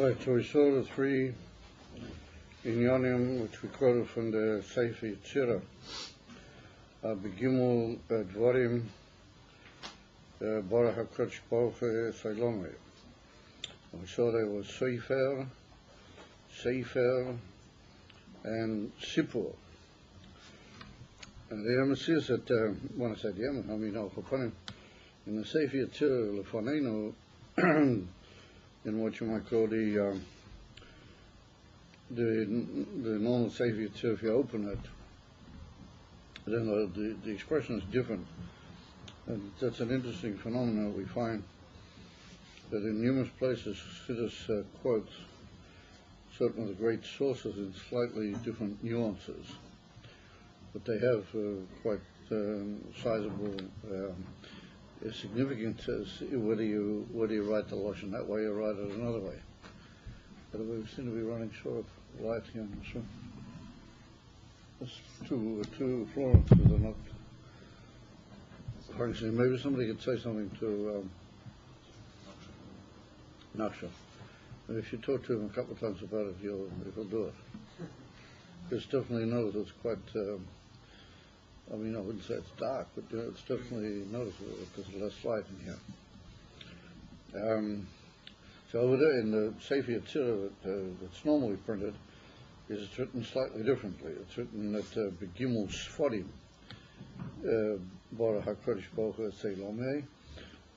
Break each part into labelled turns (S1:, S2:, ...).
S1: Right, so we saw the three inyanim which we quoted from the Sefer Yetzirah. Begimul Dvarim Baruch HaKadosh Baruch Hu Salome. We saw there was Sefer, and Sipur. And the Yom says that, when I said Yom, I mean Al-Chapanim, in the Sefer Yetzirah, Lefanenu, in what you might call the normal Sefer Yetzirah, if you open it, then the expression is different. And that's an interesting phenomenon we find, that in numerous places Chassidus quotes certain of the great sources in slightly different nuances, but they have quite sizable significance as whether you write the Lashon that way or write it another way. But we seem to be running short of light here in this room. There's two Florence are not functioning. Maybe somebody could say something to Naksha. If you talk to him a couple of times about it, he'll do it. Because definitely knows it's quite, I mean, I wouldn't say it's dark, but it's definitely noticeable because there's less light in here. So over there in the Sefer Yetzirah that's normally printed, it's written slightly differently. It's written at Begimul Sfarim, Baruch HaKadosh Baruch Hu Salome.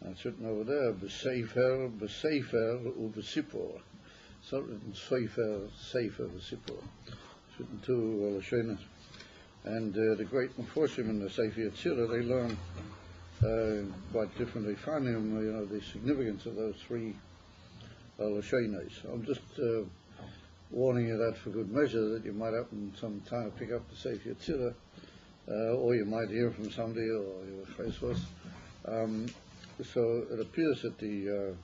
S1: And it's written over there, B'Sefer, U'B'Sipur. It's not written Sefer, B'Sipur. It's written two Lashonos. And the great Meforshim in the Sefer Yetzirah, they learn quite differently. Find them, the significance of those three Lashonos. I'm just warning you that for good measure, that you might happen some time to pick up the Sefer Yetzirah, or you might hear from somebody, or your face was. So it appears that the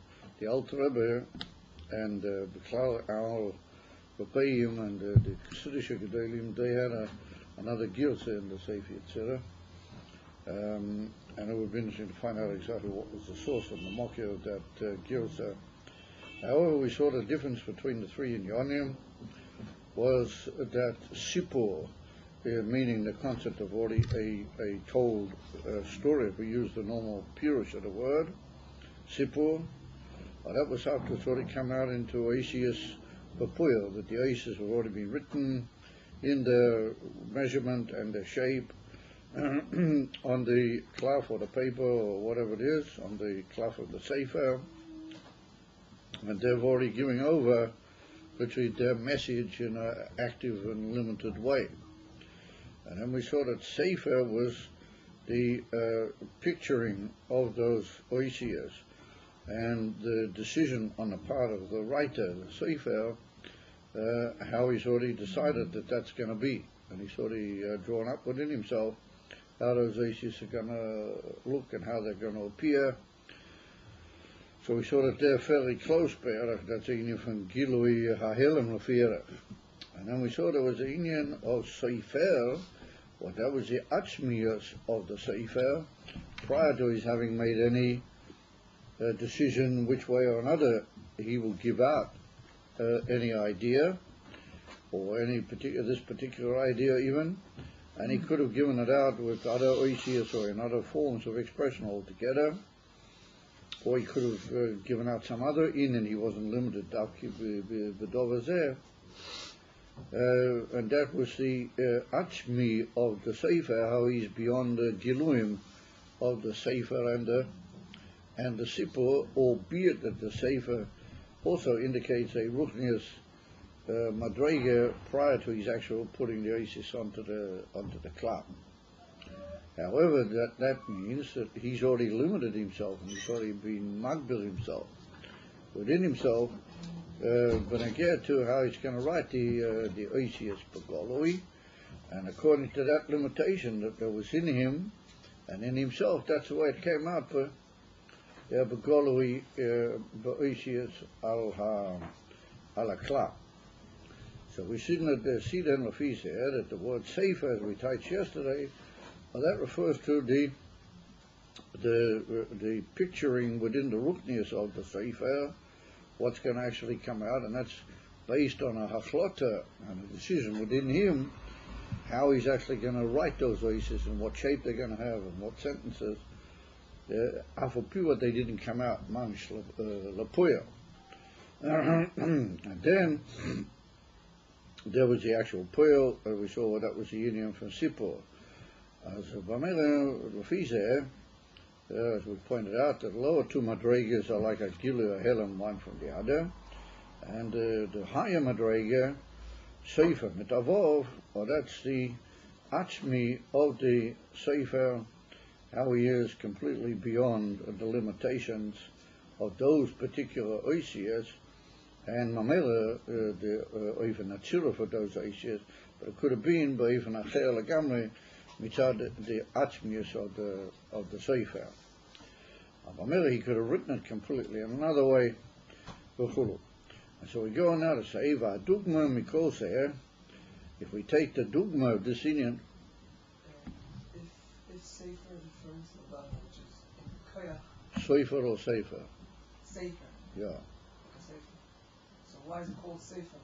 S1: Alter Rebbe and B'Klal Al Rabbeim and the Chassidish Gedolim, they had another Girsa in the Sefer Yetzirah, and it would be interesting to find out exactly what was the source and the mokir of that Girsa. However, we saw the difference between the three Inyanim was that Sipur, meaning the concept of already a told story, if we use the normal pirush of the word, Sipur, that was after it's already come out into Oisius Papuya, that the Oisius have already been written in their measurement and their shape on the cloth or the paper or whatever it is, on the cloth of the Sefer, and they've already given over between their message in an active and limited way. And then we saw that Sefer was the picturing of those Oisias, and the decision on the part of the writer, the Sefer, how he's already decided that that's going to be. And he's already drawn up within himself how those Oisias are going to look and how they're going to appear. So we saw that they're fairly close, that's a union from Gilui Hahelem Lefirach. And then we saw there was a union of Sefer, well, that was the Atzmius of the Sefer, prior to his having made any decision which way or another he will give out any idea, or this particular idea even, and he could have given it out with other Oisias or in other forms of expression altogether, or he could have given out some other and he wasn't limited to the Dovah there. And that was the Atzmi of the Sefer, how he's beyond the Giluim of the Sefer and the Sipur, albeit that the Sefer also indicates a Ruchnius Madrega prior to his actual putting the Oisius onto the cloud. However, that means that he's already limited himself, and he's already been magbil himself within himself, but again to how he's going to write the Oisius Begolui, and according to that limitation that there was in him and in himself, that's the way it came out for Begolui Oisius al Akla. So we see then Lafis here that the word Sefer, as we touched yesterday, that refers to the picturing within the Ruchnius of the Sefer what's going to actually come out, and that's based on a hachlota and a decision within him, how he's actually going to write those oases and what shape they're going to have and what sentences. After they didn't come out, mamish lapoya. And then there was the actual poil, we saw that was the union from Sipor. As as we pointed out, the lower two madrigas are like a gilu, a helen, one from the other, and the higher madriga, sefer mitavov, or that's the achmi of the sefer, how he is completely beyond the limitations of those particular oisias, and mamela the even atzira for those oisias, but it could have been by even a chel agamri mitzad the achmius of the sefer. Mamela he could have written it completely in another way. And so we go now to say va dugma mikol seher. If we take the dugma of this Indian.
S2: If sefer refers to the which is koyach.
S1: Sefer or sefer?
S2: Sefer.
S1: Yeah.
S2: Sefer. So why is it called sefer?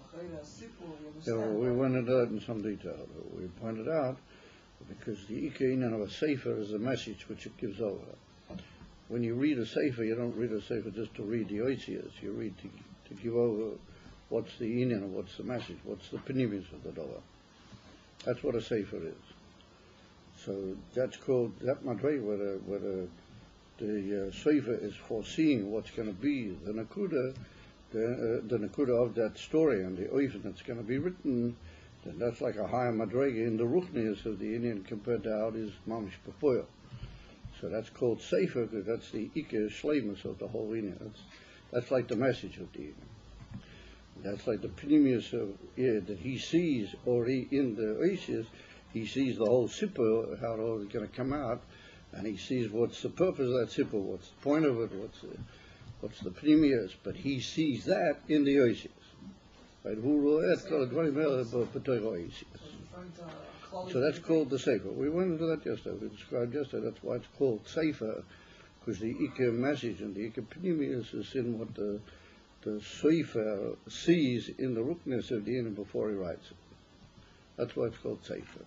S1: We went into that in some detail. We pointed out because the ikain of a sefer is a message which it gives over. When you read a sefer, you don't read a sefer just to read the oisias. You read to give over what's the inyan, or what's the message, what's the penimis of the dollar. That's what a sefer is. So that's called that madrei where the sefer is foreseeing what's going to be the nakuda, the nakuda of that story and the oifen that's going to be written. Then that's like a higher madrega in the ruchnias of the Indian compared to how it is mamish befoil. So that's called sefer because that's the ikar shleimus of the whole Indian. That's like the message of the Indian. That's like the pneumius of that he sees already in the oisias. He sees the whole sipur, how it all is going to come out, and he sees what's the purpose of that sipur, what's the point of it, what's the pneumius. But he sees that in the oisias. Right? So that's called the sefer. We went into that yesterday. We described yesterday. That's why it's called sefer, because the ikar message and the ikar pneumius is in what the sefer sees in the ruknis of the Indian before he writes it. That's why it's called sefer.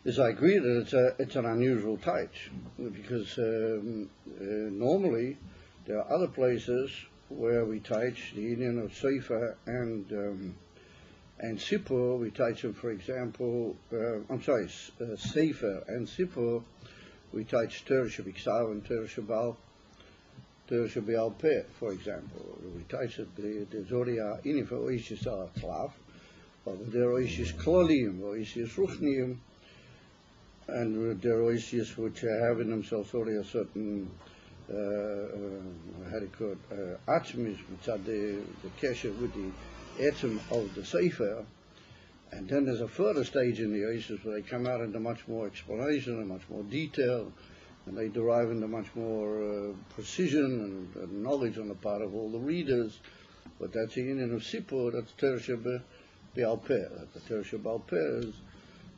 S1: As I agree that it's an unusual type, because normally there are other places where we teach the Indian of sefer and sipur. We teach them, for example, sefer and sipur. We teach teresh b'iksav and teresh b'al peh, for example. We teach it the zoria inif oishis al tlaf, or the oishis klolim, oishis ruchniim, and the oishis which have in themselves already a certain achmis, which are the kesher with the etzim of the sefer. And then there's a further stage in the oasis where they come out into much more explanation and much more detail, and they derive into much more precision and knowledge on the part of all the readers. But that's the union of Sipur, that's Teresh B'al Peh. The Teresh B'al Peh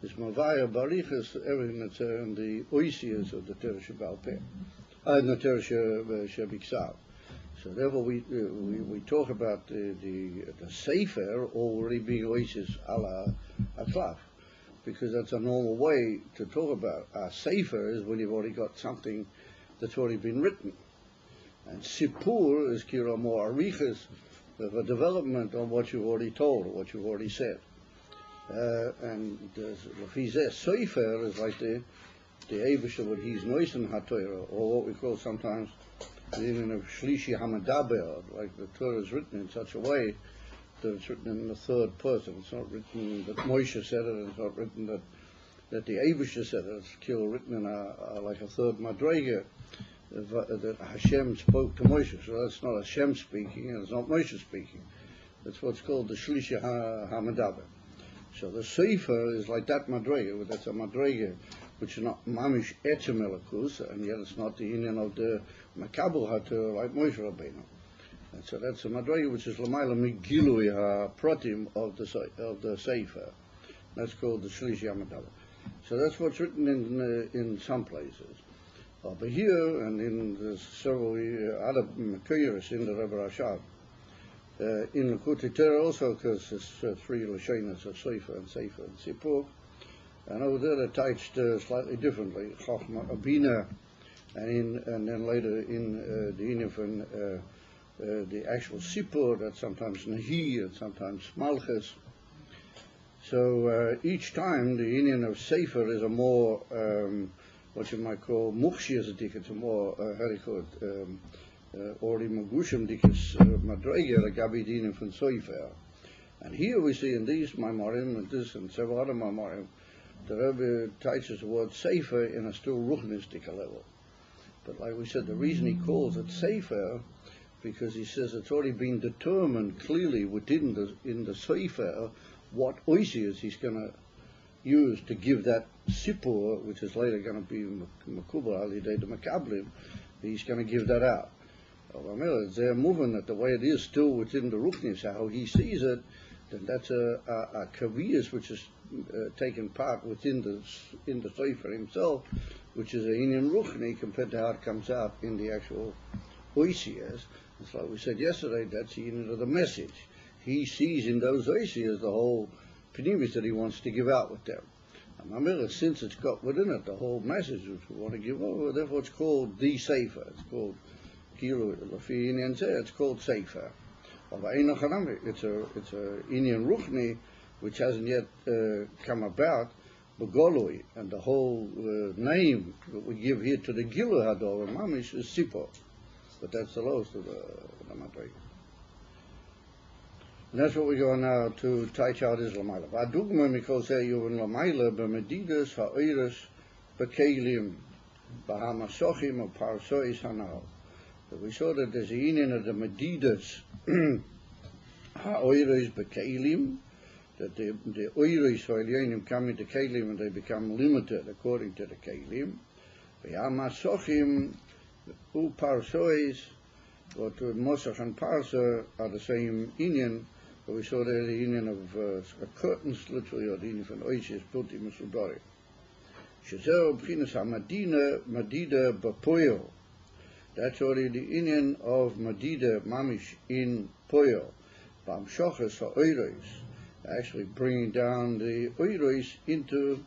S1: is Mavaya Barichas, everything that's in the oisias of the Teresh B'al Peh, and the Teresh B'iksav. So therefore we talk about the sefer already being oasis ala aklaf, because that's a normal way to talk about. A sefer is when you've already got something that's already been written, and sipur is kira more arichas of a development on what you've already told or what you've already said. And the sefer is like the Eibush of what he's noisen haTorah, or what we call sometimes the union of Shlishi Hamadaber, like the Torah is written in such a way that it's written in the third person. It's not written that Moshe said it, and it's not written that the Eibush said it. It's written in like a third Madrega that Hashem spoke to Moshe. So that's not Hashem speaking, and it's not Moshe speaking. That's what's called the Shlishi Hamadaber. So the Sefer is like that Madrega, that's a Madrega which is not mamish etzem elakus, and yet it's not the union of the makabel haTorah like Moshe Rabbeinu. And so that's a madrega which is l'mayla migilui ha-pratim of the sefer. That's called the shlishi hamadava. So that's what's written in some places. Over here, and in several other Makayras in the Rebbe Rashab, in Likutei Torah also, because there's three Lashonos of Sefer and Sipur, and over there they're touched slightly differently, Chochma, Bina, and then later in the Inyan from the actual Sipur, that's sometimes Nahi and sometimes Malchus. So each time the Inyan of Sefer is a more what you might call Mukhshiyas dik, it's a more how do you call it, Ori Magushim dikis Madrege Gabi Dinyan from Sefer. And here we see in these Maimorim and this and several other Maimorim, the Rebbe teaches the word Sefer in a still Ruchnistic level. But like we said, the reason he calls it Sefer, because he says it's already been determined clearly within the Sefer what oisias he's going to use to give that Sipur, which is later going to be Makubal Halidei the Makablim, he's going to give that out. They're moving it the way it is still within the Ruchnis, how he sees it, then that's a Kaviyas which is taken part within the Sefer himself, which is a Inyan Ruchni compared to how it comes out in the actual Oisias. It's like we said yesterday, that's the unit of the message. He sees in those Oisias the whole Pnimis that he wants to give out with them. And remember, since it's got within it the whole message which we want to give over, therefore it's called the Sefer. It's called Kilu Lafi Inyan Zeh, it's called Sefer. It's a Inyan Ruchni which hasn't yet come about, Begolui, and the whole name that we give here to the Gilu Hador and Mamish is Sipor. But that's the lowest of the Madrega. And that's what we go now to teach out is Lamaila. V'adugma mikol zeh yuvin Lamaila b'medidas ha'oiras b'kelim b'hamasochim u'parsois hanal. We saw that there's a union of the medidas ha'oiras b'kelim, that the oiras ha'elyonim come into kelim and they become limited according to the kelim. V'hamasochim u'parsois, but Mosach and Parsa are the same Inyan, but we saw there the Inyan of curtains, literally, or the Inyan from Oishis, Puti Masudori. Shazeo B'chinas HaMadina, Madida B'Poyo. That's already the Inyan of Madida, Mamish, in Poyo. B'Amshoches HaOiros, actually bringing down the Oiros into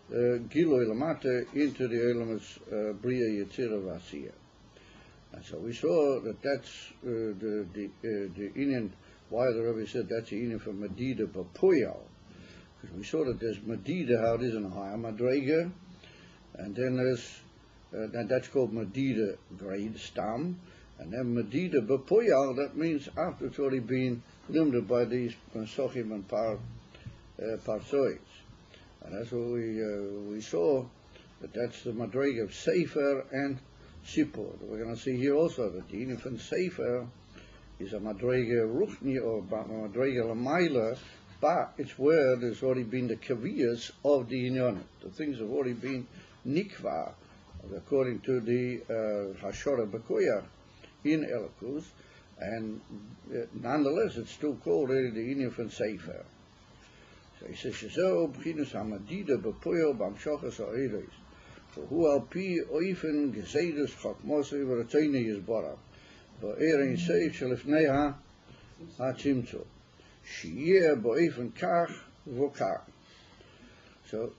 S1: Giloi Lamata, into the Elamas Bria Yetzirah Vasiya. And so we saw that that's the Inyan, why the Rebbe said that's the Inyan for Madida B'Poyal. Because we saw that there's Madida, how it is in a higher Madrega, and then there's, that's called Madida grade, Stam, and then Madida B'Poyal, that means after it's already been limited by these Sochim and Parsois. And that's what we saw, that that's the Madrega of Sefer and Sipur. We're going to see here also that the Inyan from Sefer is a Madrega Ruchni or Madrega Lamaila, but it's where there's already been the Kaviyas of the Inyan. The things have already been Nikva, according to the Hashora Bakoya in Elikus, and nonetheless it's still called the Inyan from Sefer. So he says, Shazo B'chinas HaMadida B'Poyo B'Amshochas HaOiros. Who al pi oifen gezedes chakmosei v'ratzeini yizbarach v'erein seif shelifnei ha'tzimtzum sheyeh b'oifen kach v'kach. So,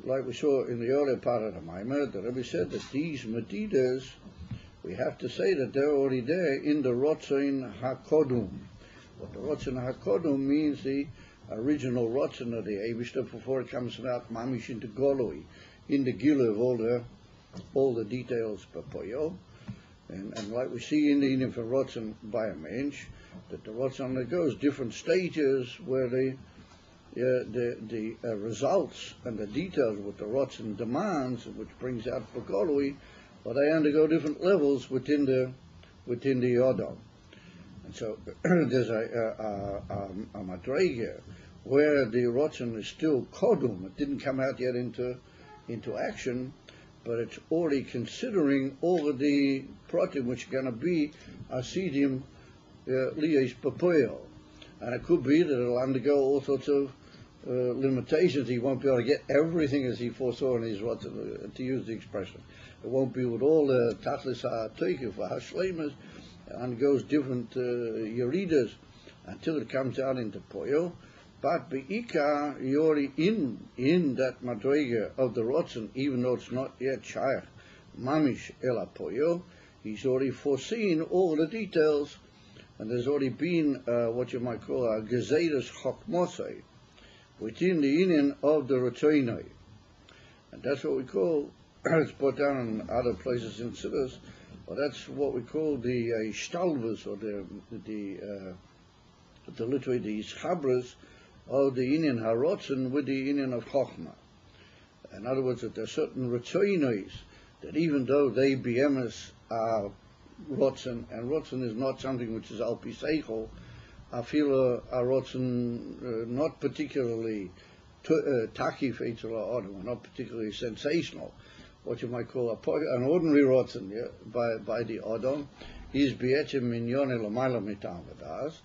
S1: like we saw in the earlier part of the Maimah, the Rebbe said that these medidas, we have to say that they're already there in the Rotzein HaKodum. What the Rotzein HaKodum means, the original Rotzen of the Eibishter before it comes out mamish into Goloi, in the Gila of all the details per Poyo, and like we see in the Inyan for Rotzen by a mensch, that the Rotzen undergoes different stages where the results and the details what the Rotzen demands, which brings out Pagolui, but they undergo different levels within the Yodom. And so there's a Madrega where the Rotzen is still Kodum, it didn't come out yet into action, but it's already considering all of the protein which are going to be Asidim Lies Papoyo. And it could be that it'll undergo all sorts of limitations. He won't be able to get everything as he foresaw in his Rotzen, to use the expression. It won't be with all the Tachlis HaToikif HaShleimas, and goes different Yeridas until it comes out into Poyo. But Be'ika, you're already in that Madrega of the Rotzen, even though it's not yet Shaykh Mamish Ela Poyo. He's already foreseen all the details, and there's already been what you might call a Gezedas Chokmosei within the union of the Rotzoinoi. And that's what we call, it's put down in other places in Siddur, well, that's what we call the Shtalvus, or literally the Schabras of the union Harotzen with the union of Chochmah. In other words, that there are certain Rotzoinois that even though they behemoths are Rotzen, and Rotzen is not something which is Alpi Seichel, I feel a Rotzen not particularly takif or not particularly sensational, what you might call an ordinary Rotzen, yeah, by the Odom, is Be'etzem Minyon Elamayla Mitam Vadas,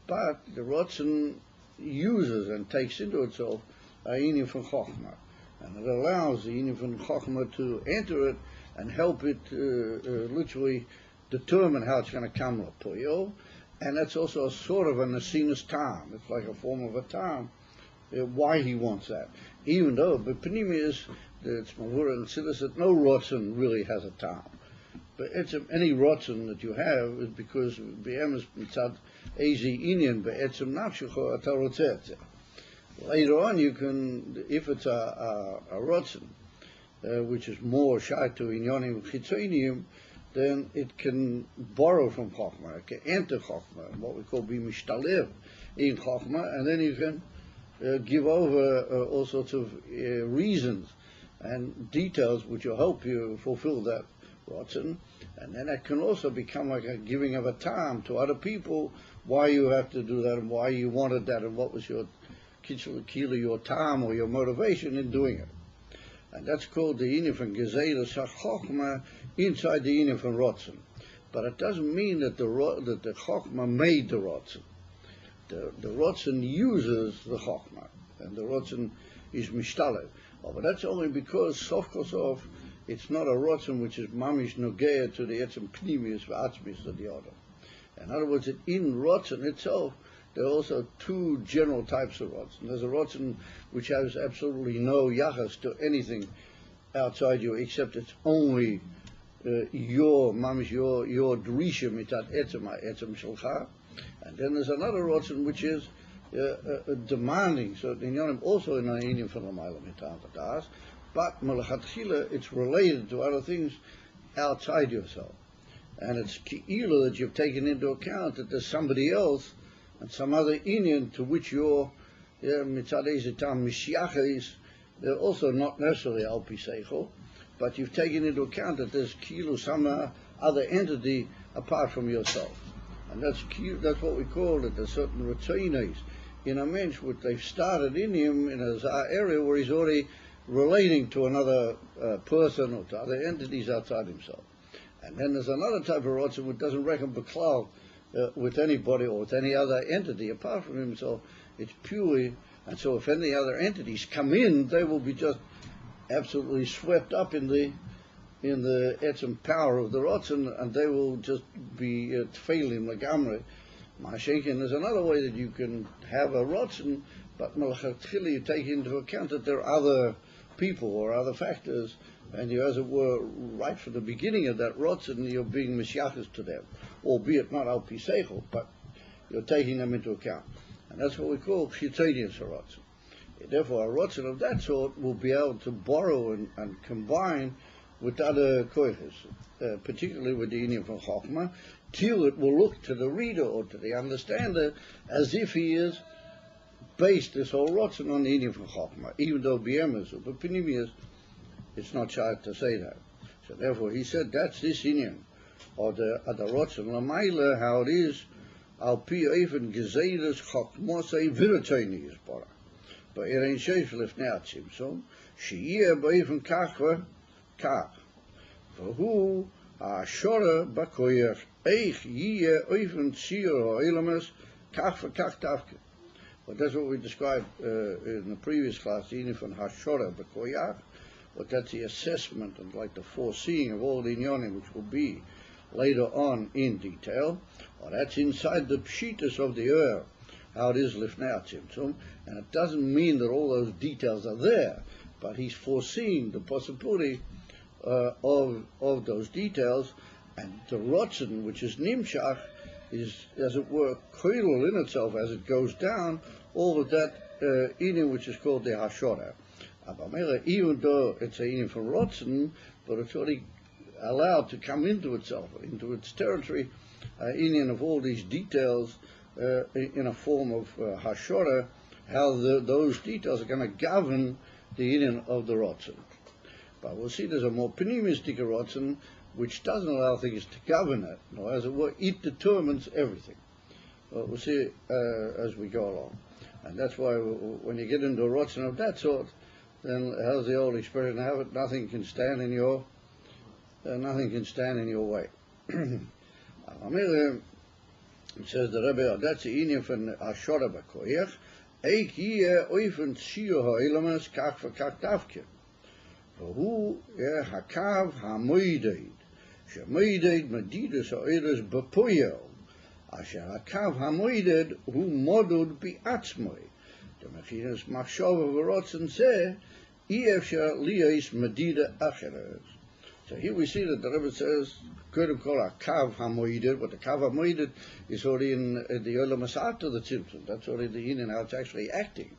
S1: but the Rotzen uses and takes into itself a Inyan from Chochmah, and it allows the Inyan from Chochmah to enter it and help it literally determine how it's going to come Lapoyo, and that's also a sort of a Nasinus Tam. It's like a form of a Tam, why he wants that. Even though, but Panimi is, it's Mavura and Siddur that no Rotzen really has a Tam. But any Rotzen that you have is because Be'emes Mitzad Ezi Inyan Be'etzem Nafshecho Atarotzet. Later on you can, if it's a Rotzen, which is more shy to Inyonim Chitzonium, then it can borrow from Chochmah, it can enter Chochmah, what we call B'mishtalev in Chochmah, and then you can give over all sorts of reasons and details which will help you fulfill that Rotzen, and then it can also become like a giving of a time to other people why you have to do that and why you wanted that and what was your kila, your time or your motivation in doing it. And that's called the Inyan from Gezedas HaChochmah inside the Inyan from Rotzen. But it doesn't mean that the Chochmah made the Rotzen. The Rotzen uses the Chochmah, and the Rotzen is Mishtalev. Oh, but that's only because, sof kosof, it's not a Rotzen which is mamish nogea to the etzem pnimius v'atzmis of the other. In other words, in Rotzen itself, there are also two general types of Rotzen. There's a Rotzen which has absolutely no yachas to anything outside you, except it's only your drisha mitat etzem shelcha. And then there's another Rotzen which is demanding. So in Yonim also in Inyan from the Maila mitat vadas, but melachatchila it's related to other things outside yourself, and it's ki'ilah that you've taken into account that there's somebody else and some other Inyan to which your mitzad ezetam mishyachis, they're also not necessarily al pi seichel, but you've taken into account that there's ki'ilah some other entity apart from yourself, and that's what we call it. There's certain retainers in a mensch which they've started in him in a area where he's already relating to another person or to other entities outside himself. And then there's another type of Rotzen which doesn't reckon Beklal with anybody or with any other entity apart from himself. It's purely, and so if any other entities come in, they will be just absolutely swept up in the etzem power of the Rotzen, and they will just be tfeilim lagamre. Ma'ashenkin, there's another way that you can have a Rotzen, but melachatchila you take into account that there are other people or other factors, and you, as it were, right from the beginning of that Rotzen, you're being mishyachas to them, albeit not al pi seichel, but you're taking them into account. And that's what we call chitzonius Rotzen. Therefore, a Rotzen of that sort will be able to borrow and combine with other koiches, particularly with the Inyan from Chochmah, till it will look to the reader or to the understander as if he is based this whole Rotzen on the Inyan from Chochmah, even though B'emes or B'pnimius, it's not shy to say that. So therefore he said that's this Inyan, or the Rotzen Lamaila, how it is, al pi even Gezedas Chokmosei Viratoini is bara. But it ain't sheif lifnei atzimtzum, she'yeh ba'even kach v'kach. V'hu ha'ashora b'koyach, eich yiyeh oifen tzir ha'elamas kach v'kach tavke. But that's what we described in the previous class, the inyan from Hashora B'Koyach. But that's the assessment and like the foreseeing of all the inyanim, which will be later on in detail. Well, that's inside the pshitas of the how it is lifnei tzimtzum, and it doesn't mean that all those details are there, but he's foreseeing the possibility of those details, and the rotzen, which is nimshach, is, as it were, koilul in itself as it goes down, all of that inyan which is called the hashora. Even though it's an inyan from rotzen, but it's already allowed to come into itself, into its territory, inyan of all these details in a form of hashora, how those details are going to govern the inyan of the rotzen. But we'll see there's a more pneumistic rotzen, which doesn't allow things to govern it. No, as it were, it determines everything. Well, we'll see as we go along. And that's why when you get into a rotzen of that sort, then how's the old expression have it? Nothing can stand in your way. It says the Rebbe, that's the inyan from Hashora B'Koyach, eik yeh oifen tzio ha'elamas kach v'kach davke. V'hu hakav ha'moideid, she'moideid medidus ha'eres b'poyel, asher hakav ha'moideid hu modud bi'atzmoi, demechinas machshava v'rotzen zeh, Efshar liyos medida acheres. So here we see that the Rebbe says, could have called a kav hamoided, but the kav hamoided is already in the olam asata, the tzimtzum. That's already the inyan how it's actually acting.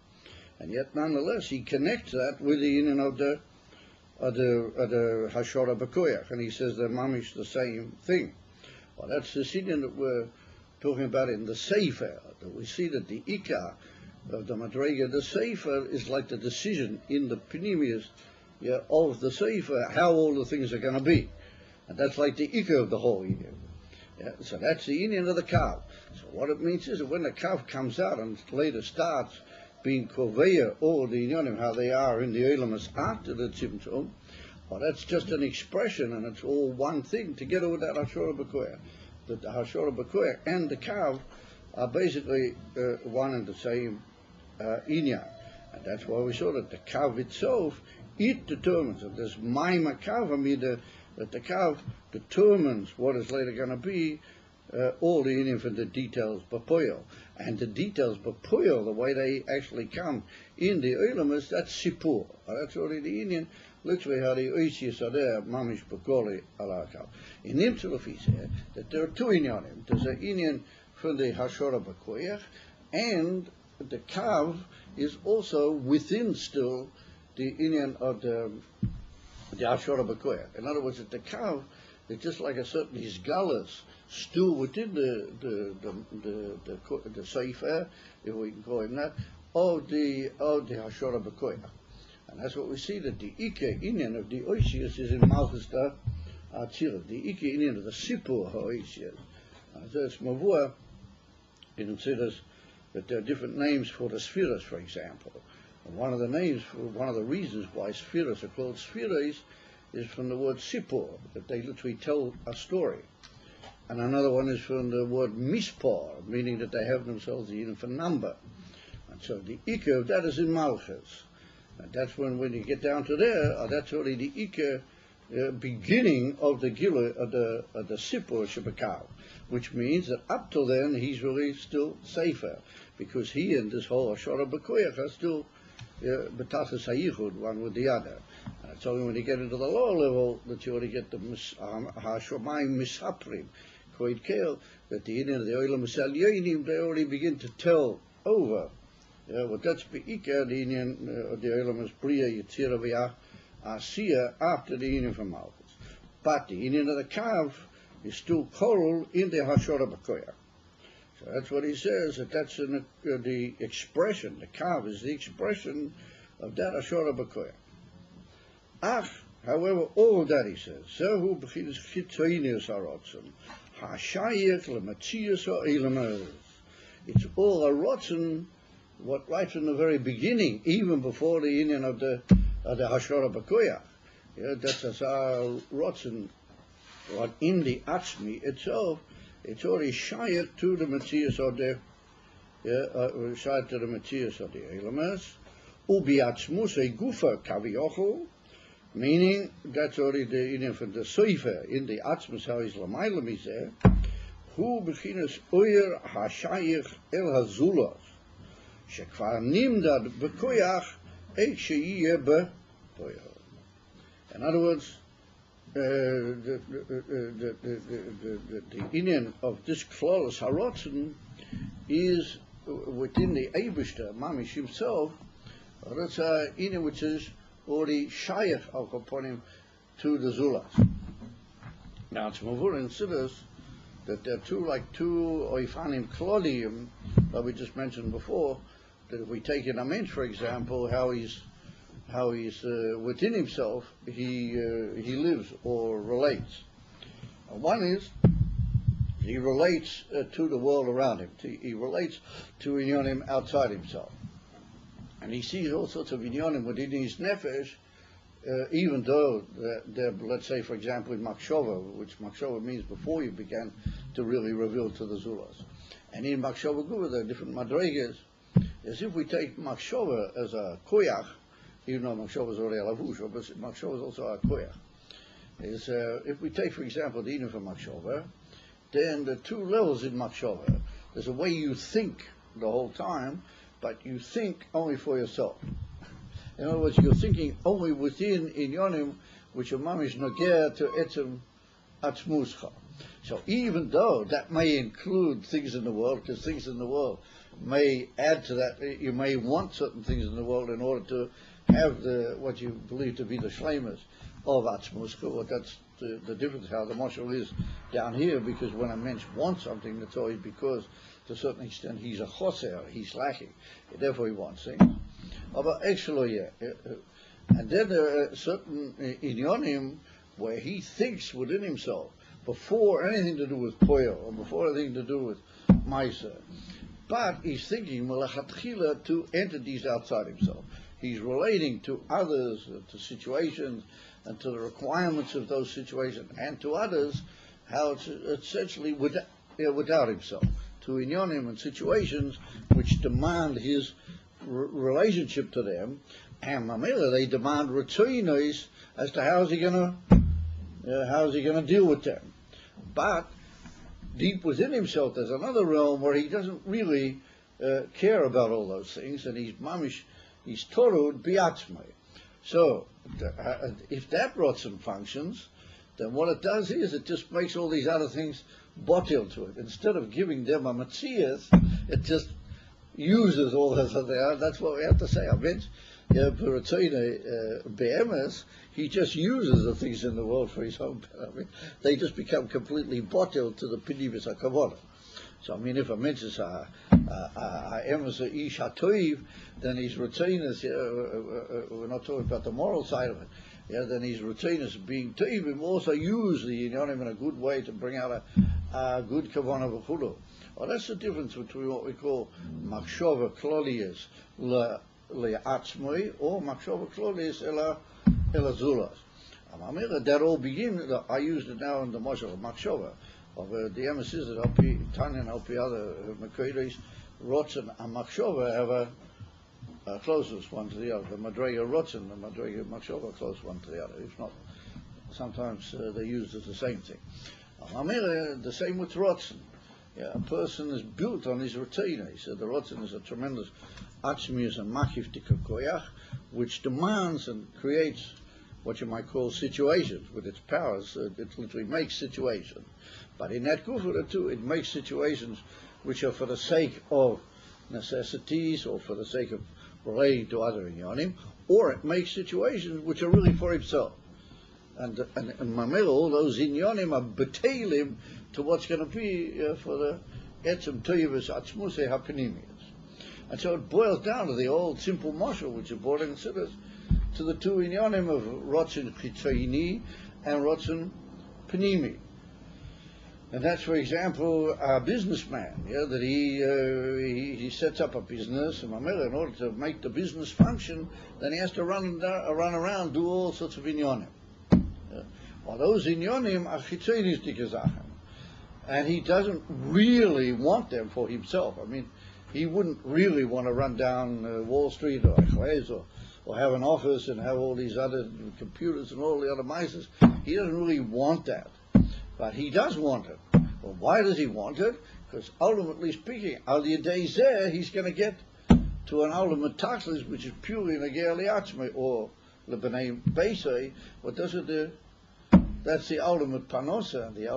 S1: And yet, nonetheless, he connects that with the inyan of the hashora b'koyach, and he says they're mamish the same thing. Well, that's the inyan that we're talking about in the sefer, that we see that the ikar of the madrega, the sefer is like the decision in the pneumius of the sefer, how all the things are going to be. And that's like the ikar of the whole inyan. So that's the inyan of the kav. So what it means is that when the kav comes out and later starts being koveya, all the inyanim, how they are in the elamas after the tzimtzum, well, that's just an expression, and it's all one thing together with that hashora b'koyach. That the hashora b'koyach and the kav are basically one and the same inyan. And that's why we saw that the kav itself, it determines, and there's maima kav amida, that the kav determines what is later going to be all the inyan for the details b'poyel. And the details b'poyel, the way they actually come in the ulamas, that's sipur. That's already the inyan, literally how the oisius are there, mamish b'goli ala kav. In Nimtzuluf he said that there are two inyanim. There's an inyan for the hashora b'koyach, and the kav is also within still the inyan of the hashora b'koyach. In other words, that the kav is just like a certain hisgalas still within the sefer, if we can call him that, of the hashora b'koyach. And that's what we see, that the ike inyan of the oisius is in malchus da atzila. The ike inyan of the sipur ha'oisius. So it's mavua. You can see this, that there are different names for the spheres, for example. And one of the names, one of the reasons why spheres are called spheres is from the word sipur, that they literally tell a story. And another one is from the word mispar, meaning that they have themselves the unit for number. And so the ikar of that is in malchus. And that's when you get down to there, that's already the ikar beginning of the gila of the sipur shabakav, which means that up till then he's really still safer, because he and this whole hashora b'koyach are still b'tachas hayichud, one with the other. And it's only when you get into the lower level that you already get the hashomayim mishaprim koid kale, that the inyan of the olam misalyonim, they already begin to tell over. Well, that's be'ikar the inyan of the olam is bria yitzira v'asiya after the inyan from malchus. But the inyan of the kav is still koral in the hashora b'koyach. So that's what he says, that that's the expression, the kav is the expression of that hashora b'koyach. However, all of that he says, Zehu b'chidas chitzoinius harotzen, ha'shayich l'matzias ha'elamas. It's all a rotzen, what right from the very beginning, even before the inyan of the hashora b'koyach. That's as our rotzen, what in the atzmi itself, it's already shayach to the matzias of the Shait to the Matthias of the Elamas, Ubiatzmusei Gufa Kaviochel, meaning that's already the in from the Seifer in the Atzmus how is Lamaila Miser, who beginners Oyer Hashayich El Hazulas, Shekvar Nimdad Bekoyach Eik Sheiye Be Poyach. In other words, the Indian of this Klolos Harotzen is within the Eibishter, Mamish himself, that's an Indian which is already Shayach upon him to the Zulas. Now it's Mavur considers that there are two Oifanim Klodium that we just mentioned before, that if we take in a mensch, for example, how he's within himself, he lives or relates. One is he relates to the world around him. He relates to inyonim outside himself, and he sees all sorts of inyonim within his nefesh, even though they're, let's say, for example, in Makshova, which Makshova means before you began to really reveal to the Zulas. And in Makshova Guva, there are different madregas. As if we take Makshova as a koyach, even though Makshova is already a lavusha, but Makshova is also a koyach. If we take, for example, the Eden from Makshova, then the two levels in Makshova. There's a way you think the whole time, but you think only for yourself. In other words, you're thinking only within inyonim, which are mamish nogea to etzem atzmuscha. So even though that may include things in the world, because things in the world may add to that, you may want certain things in the world in order to have what you believe to be the shleimus of atzmuscha. Well, that's the difference how the marshal is down here, because when a mensch wants something, that's always because to a certain extent he's a choser, he's lacking, therefore he wants things. But actually, and then there are certain inyonim where he thinks within himself before anything to do with poyo or before anything to do with maisa, but he's thinking melachatchila to entities outside himself. He's relating to others, to situations, and to the requirements of those situations, and to others, how it's essentially without himself, to inyonim and situations which demand his relationship to them, and mamela they demand retinos as to how's he going to deal with them. But deep within himself, there's another realm where he doesn't really care about all those things, and he's mamish. He's torud biatzmai. So, if that rotzen functions, then what it does is it just makes all these other things botil to it. Instead of giving them a matzias, it just uses all those other. That's what we have to say. I mean, be'emes, he just uses the things in the world for his own benefit. I mean, they just become completely botil to the pinivis hakavodah. So I mean, if a mensch is a emes a ish hatoiv, then his retainers. We're not talking about the moral side of it. Then his retainers being toivim also use the inyonim in a good way to bring out a good kavanah v'chulo. Well, that's the difference between what we call makshova klolius le'atzmoi or makshova klolius ela zulas. That all begin. I used it now in the mashal of makshova. Of the emissaries that help Tanya and help the other Makairis, Rotzen and Makshova have a closest one to the other. The Madrega Rotzen and the Madrega Makshova are close one to the other. If not, sometimes they're used as the same thing. The same with Rotzen. A person is built on his retainer. He said the Rotzen is a tremendous atzmius and machif koyach, which demands and creates what you might call situations with its powers. It literally makes situations. But in that kufra too, it makes situations which are for the sake of necessities or for the sake of relating to other inyonim, or it makes situations which are really for himself. And mamela, all those inyonim are betelim to what's going to be for the etzem toyivus atzmuse hapenimius. And so it boils down to the old simple mashal, which the board considers, to the two inyonim of rotzen chitzaini and rotzen penimi. And that's, for example, a businessman, that he sets up a business, and in order to make the business function, then he has to run around, do all sorts of inyonim. Well, those inyonim are chitzonis dikazachem, and he doesn't really want them for himself. I mean, he wouldn't really want to run down Wall Street or have an office and have all these other computers and all the other mices. He doesn't really want that, but he does want it. Well, why does he want it? Because ultimately speaking, al yedei zeh, he's going to get to an ultimate tachlis, which is purely negei liatzmei, or lebnei beisei. What does it do? That's the ultimate panosa, the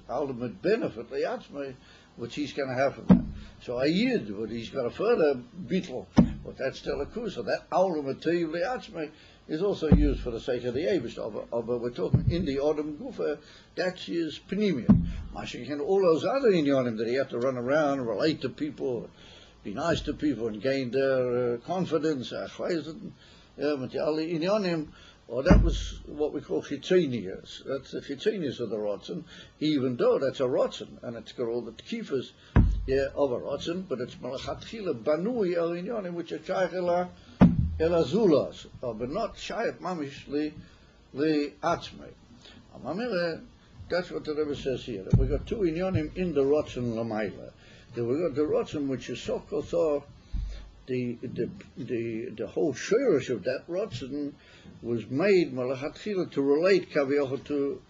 S1: ultimate benefit liatzmei, which he's going to have from that. So a yid, but he's got a further bittel, but that's still a kusa. That ultimate tiv liatzmei is also used for the sake of the Eibush. But we're talking in the Odom Gufa, that's his pneumium. Mashiach, all those other inyanim that he had to run around, relate to people, be nice to people, and gain their confidence. Well, that was what we call chitzenius. That's the chitzenius of the rotzen, even though that's a rotzen, and it's got all the tkifas of a rotzen, but it's malachatchila banui el inyanim, which are shaykh ela zulas, but not shaykh mamish li atzmei. That's what the Rebbe says here. That we got two inyanim in the rotzen lamaila. That we got the rotzen, which is so called the whole shirish of that rotzen was made malachatchila to relate kaviyachol to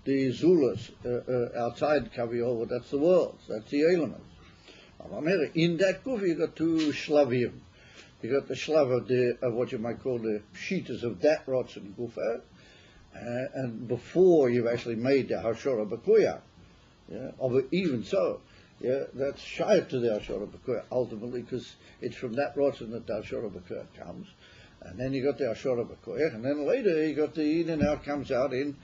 S1: the zulas outside kaviyachol. That's the world. That's the elements. In that guf you got two shlavim. You got the shlav of what you might call the pshitas of that rotzen gufa, and before you've actually made the hashora bakuya. But even so, that's shayat to the hashora bakuya ultimately, because it's from that rotzen that the hashora bakuya comes. And then you got the hashora bakuya, and then later you got the eden now comes out in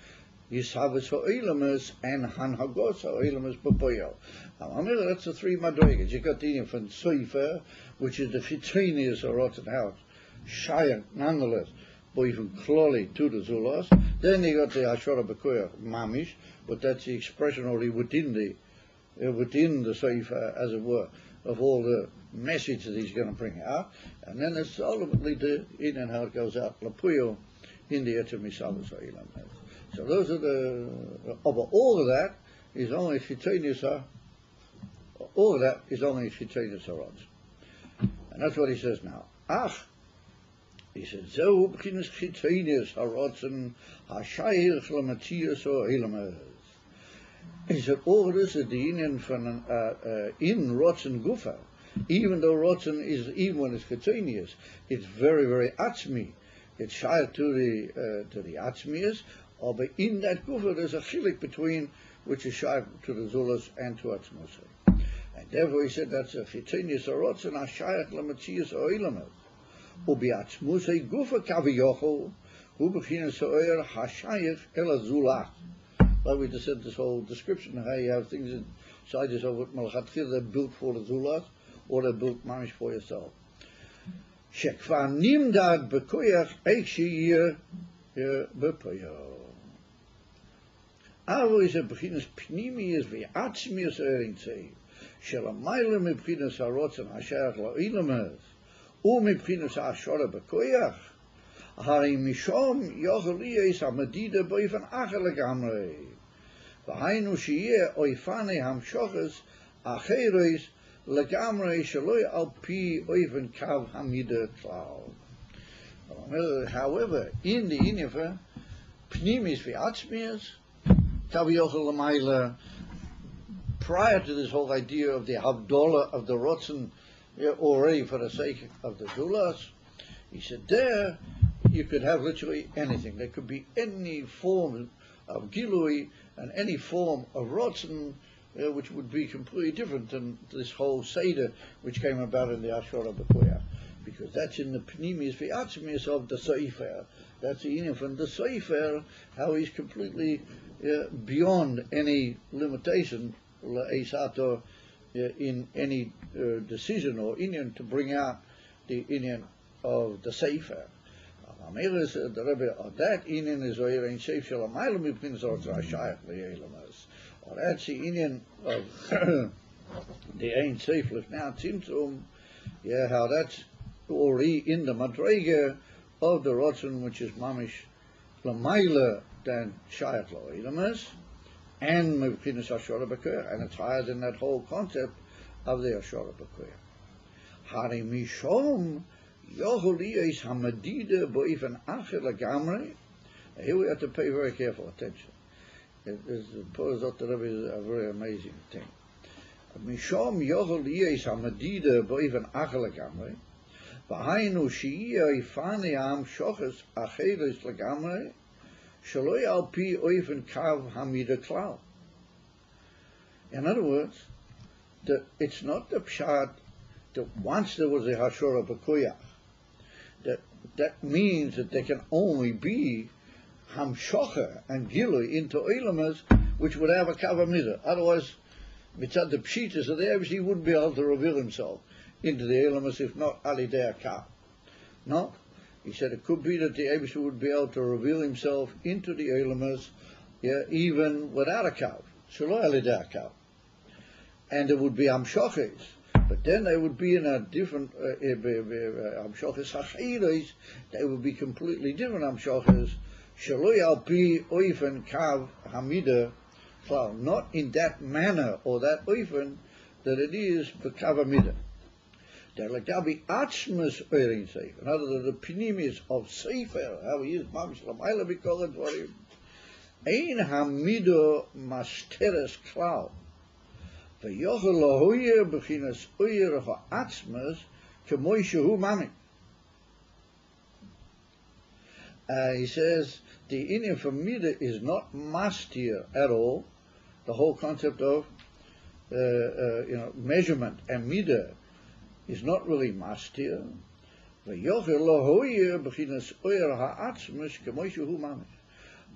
S1: Yishavas ha'ilamas and hanhagos ha'ilamas b'poyo. That's the three madrigas. You got the eden from Seifer, which is the fitrinius or rotten house, shayat nonetheless, but even clolly to the zulas. Then you got the hashora bakuya mamish, but that's the expression already within the Seifer, as it were, of all the message that he's going to bring out. And then it's ultimately the in and how it goes out, lapuyo in the etzem Yishavas ha'ilamas. So those are the, all of that is only chitzenius. All of that is only chitzenius harods, and that's what he says now. He said, "Zehu b'chinas chitzenius harods hashayich lamatius or ilamas." He said, all this is the union from in rotzen gufa. Even though rotzen is, even when it's chitzenius, it's very, very atzmi. It's shayich to the atzmius. But in that gufa there's a chilik between which is shaykh to the zulas and to atzmosei. And therefore he said that's a chitzenius harotzen hashayach lamatzias oilamas. Ubi atzmosei gufa kaviyochol hu b'chinas ha'oyer hashayach ela zulah. Like we just said, this whole description of how you have things inside yourself with malachatchila, they're built for the zulas or they're built mamish for yourself. Shekvar nimdad b'koyach eich she'yir b'poyo. Aber is a beginnes pnimius v'atzmius erintzei, shel amayla mebchinas harotzen hashayach la'ilamas, mebchinas hashora b'koyach, hari mishom yochel liyes hamadida boifen acher legamrei, v'hainu sheyeh oifane hamshoches acheres legamrei sheloi al pi oifen kav hamida klal. However, in the inyafa, pnimis v'atzmius, Kaviyachol Lamaila, prior to this whole idea of the Havdalah of the Rotzen, already for the sake of the Zulas, he said there you could have literally anything. There could be any form of Gilui and any form of Rotzen, which would be completely different than this whole Seder which came about in the Ashura B'Koyah, because that's in the Pnimis V'Atzmius of the Seifer. That's the union from the Seifer, how he's completely beyond any limitation la'esato in any decision or Indian to bring out the Indian of the Sefer. The Rebbe, that Indian is oyer ein seif shel amaylam mipchinas ortzah shayach le'elamas. Or that's the Indian of the ein seif lefnei tzimtzum. How that's already in the madrega of the rotzen, which is mamish lamayla than shayach la'ilamas, and mevchinas hashora b'koyach, and it's higher than that whole concept of the hashora b'koyach. Hari mishom yocholi is hamadida boifen acher lagamre. Here we have to pay very careful attention. The Pozot Rebbe is a very amazing thing. Mishom yocholi is hamadida boifen acher lagamre. V'hainu she'iyah ifani am shoches acheres lagamre. Shaloi al pi oifen kav hamida klal. In other words, it's not the pshat that once there was a hashora b'koyach, that means that there can only be hamshocha and gilui into ilamas which would have a kav hamida. Otherwise, mitzad the pshitas of the Eibus, he wouldn't be able to reveal himself into the ilamas if not alidei kav. No. He said it could be that the Eibus would be able to reveal himself into the ilamas, even without a kav. Shelo alidei kav. And there would be amshoches, but then they would be in a different amshoches hachiros. They would be completely different amshoches. Shaloi al pi oifen kav hamida, not in that manner or that oifen that it is b'kav hamida. There lagabi atzmas oirin sefer. In other words, the pinimis of sefer, how he is mamish lamayla b'kol advarim. Ein hamida masteres klal. He says the inyan for midah is not mastir at all. The whole concept of measurement and midah is not really mastir.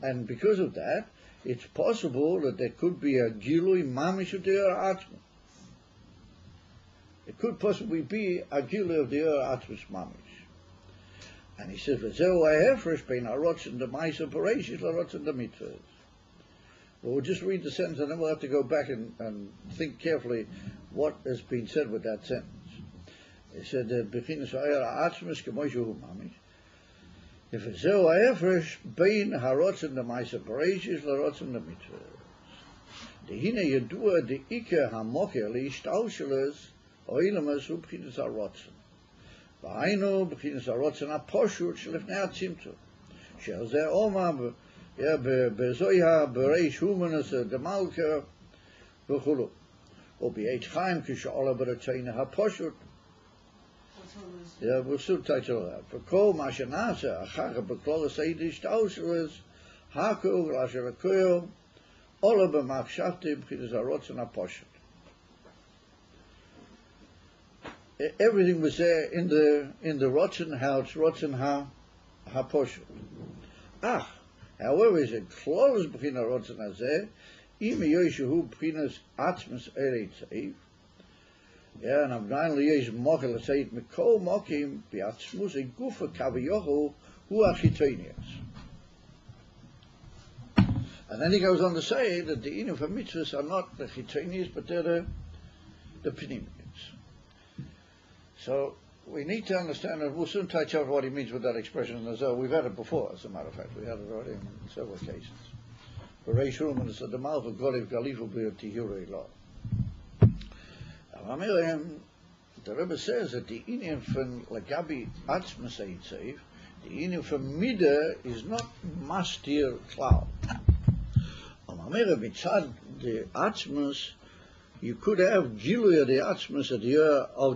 S1: And because of that, it's possible that there could be a gilui mamish of the atzma. It could possibly be a gilui of the atzma's mamish. And he says, "V'zeu ha'hefresh bein harotz and the ma'aser bereishis l'harotz and the mitzvahs." Well, we'll just read the sentence and then we'll have to go back and think carefully what has been said with that sentence. He said, "Bechinas ha'atzmas k'moishu mamish." If it's so, ha'efresh bein harotz and the ma'aser bereishis l'harotz and the mitzvahs. Dehine yedua de'ikeh hamoker li'ishtalsheles oilamas hu b'chinas harotzen. V'hainu b'chinas harotzen ha'poshut shelifnei ha'tzimtzum. Shel zeh omar bezoya bereish humanas demalker v'chulu. Or be'etz chaim k'she'ola b'retzeina ha'poshut. Yeah, we'll soon touch on that. For kol mashanasa achar b'klolas eidish tausheles haku rasher akuyo ola b'machshavti b'chinas harotzen ha'poshut. Everything was there in the rotzen, how it's rotzen ha'poshut. However, is it klolas b'chinas rotzen hazeh imi yoshehu b'chinas atzmas eretzev. Yeah, and Avnain liyesh mochel asayit mikol mokim biatzmus a gufa kavayohu hu achitonius. And then he goes on to say that the inyan for mitzvahs are not the chitonius, but they're the pnimius. So we need to understand, and we'll soon touch on what he means with that expression as well. We've had it before, as a matter of fact. We had it already in several cases. For Reish Ruman, it's the mal for Golev Galifu B'Tihurei Law. The Rebbe says that the inyan from lagabi atzmas eitzev, the inyan from midah is not mastir klal. Mitzad the atzmas, you could have gilui of the atzmas of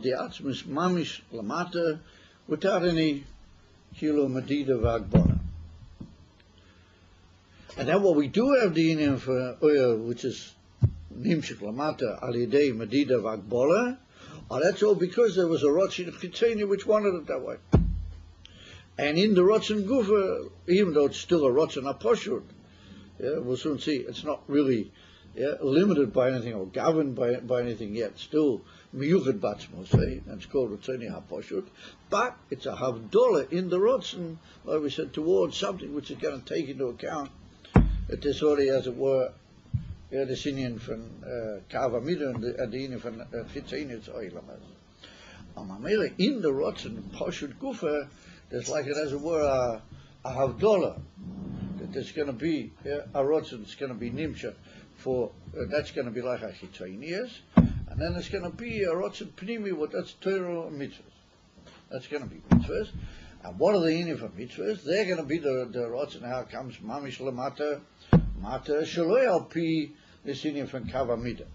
S1: the atzmas mamish lamata without any kilo medida vagbona. And then what we do have the inyan for oil, which is nimshik lamata alidei medida vagbola, that's all because there was a rotzin chitzeni which wanted it that way. And in the rotzin gufa, even though it's still a rotzin aposhut, we'll soon see, it's not really limited by anything or governed by anything yet. Still miyuchad batzmo, say, and it's called rotzini haposhut, but it's a havdola in the rotzin, like we said, towards something which is going to take into account that this already, as it were, the inyan from Kav Hamida and the inyan from Chitzenius Oilamas. In the rotzen Poshut Gufa, there's like it as it were a Havdolah, that there's going to be a rotzen, it's going to be Nimsha for that's going to be like a Chitzenius, And then it's going to be a rotzen pnimi, what that's Torah and mitzvahs. That's going to be mitzvahs. And what are the inyan for mitzvahs? They're going to be the rotzen, how it comes, mamish lamata, mata, shaloi al pi, this inyan from kava midah.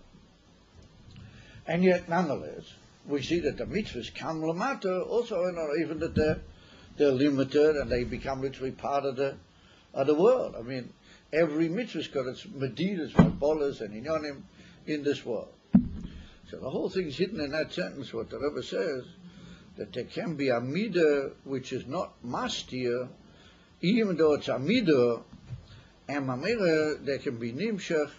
S1: And yet, nonetheless, we see that the mitzvahs come lamata, also even that they're limited and they become literally part of the world. I mean, every mitzvah's got its medidas, bolas, and inyonim in this world. So the whole thing's hidden in that sentence, what the Rebbe says, that there can be a midah which is not mastir, even though it's a midah, and mamela there can be nimshach,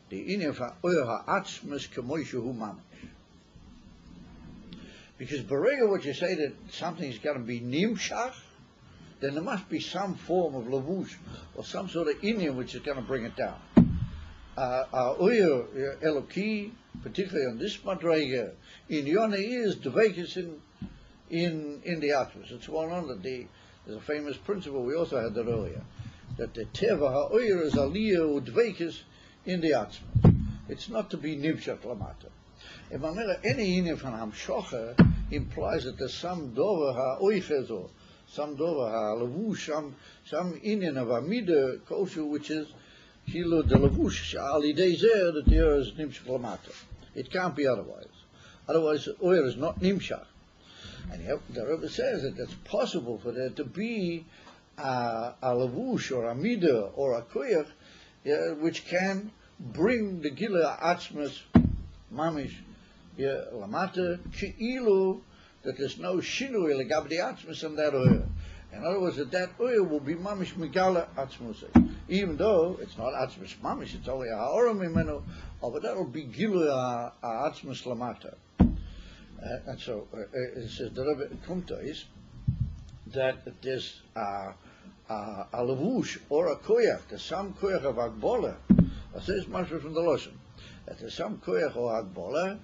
S1: the inyan for ha'atzmus k'moishu hu mamish. Because berega, what you say that something's got to be nimshach, then there must be some form of lavush or some sort of inyan which is going to bring it down. Eloki, particularly on this madrega, in Yonah is dveikis in the atmos. It's well known that there's a famous principle, we also had that earlier, that the teva ha'oyer is aliyah or dveikis in the atmos. It's not to be nimshach lamata. If any inyan from hamshocha implies that there's some dover ha'oiches or some dover ha'lavush, some inyan of amida kosher which is Hilo de lavush ali dezer that there is nimshach lamata. It can't be otherwise. Otherwise, oil is not nimshach. And yet, the Rebbe says that it's possible for there to be a lavush or a midah or a koyach, which can bring the gila atzmas mamish lamata ki'ilu, that there's no shinu elegab the atzmas in that oil. In other words, that oil will be mamish migala atzmusay. Even though it's not atzmus mamish, it's only a ha'oram imenu, but that will be gilu atzmus lamata. And so it says the Rebbe Kumta is that there's a lavush or a koyach, there's some koyach of agbola. That says much from the Loshen, that there's some koyach or agbola,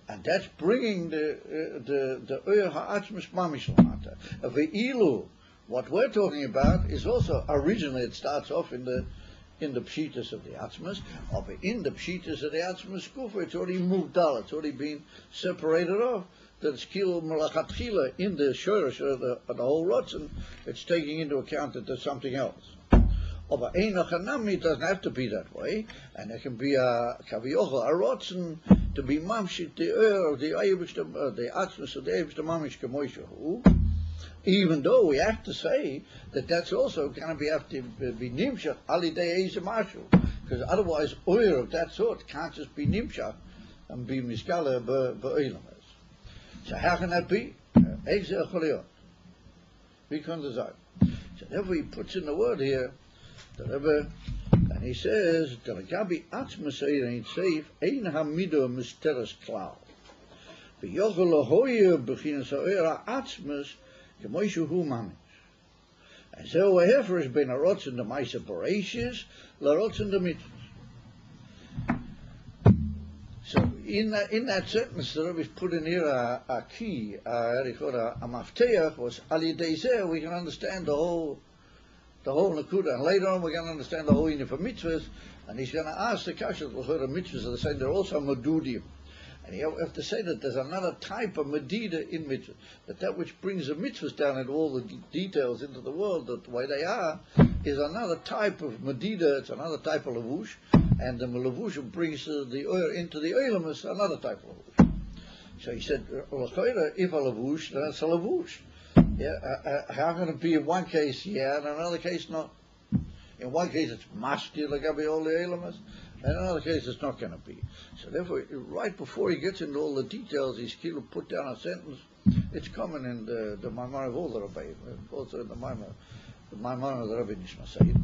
S1: and that's bringing the oil ha'atzmus mamish lamata. Ve'ilu, what we're talking about is also, originally it starts off in the pshitas of the atzmas, or in the pshitas of the atzmas kufa, it's already moved out, it's already been separated off, that it's kilo malachatchila in the shorish of the whole rotzen, it's taking into account that there's something else. But Einachanami doesn't have to be that way, and there can be a kaviocha, a rotzen, to be mamshit the of the atzmas of the Eibishter mamish kemoishahu, even though we have to say that that's also going to have to be nimshach alidei eze mashu, because otherwise oil of that sort can't just be nimshach and be miskala be'oilamas. So how can that be? Eze echoliyot. We can't decide. So therefore he puts in the word here, the Rebbe, and he says, "Delagabi atzmas ein seif ein hamido misteres klau. V'yochel lahoyer b'chinas ha'oyer atzmas kemoishu hu mamish." And so a heifer has been a rotz in the Maisa Bereshis, la rotz in the mitzvahs. So in that sentence, the Rebbe's put in here a key, a mafteach, was alidei zeh, we can understand the whole nakuda, and later on we're going to understand the whole inyan for mitzvahs, and he's going to ask the kasha the mitzvahs, are saying they're also madudim. And you have to say that there's another type of medida in mitzvahs, that which brings the mitzvahs down into all the details into the world, that the way they are, is another type of medida, it's another type of lavush, and the lavush brings the oil into the oilam is another type of lavush. So he said, if a lavush, then it's a lavush. How can it be in one case, and in another case not? In one case it's mastir, like all the oilamas, and in another case it's not going to be. So therefore, right before he gets into all the details, he's going to put down a sentence. It's common in the Maimon of all the Rabbi, also in the Maimon of the Rabbi Nishma Sayyid.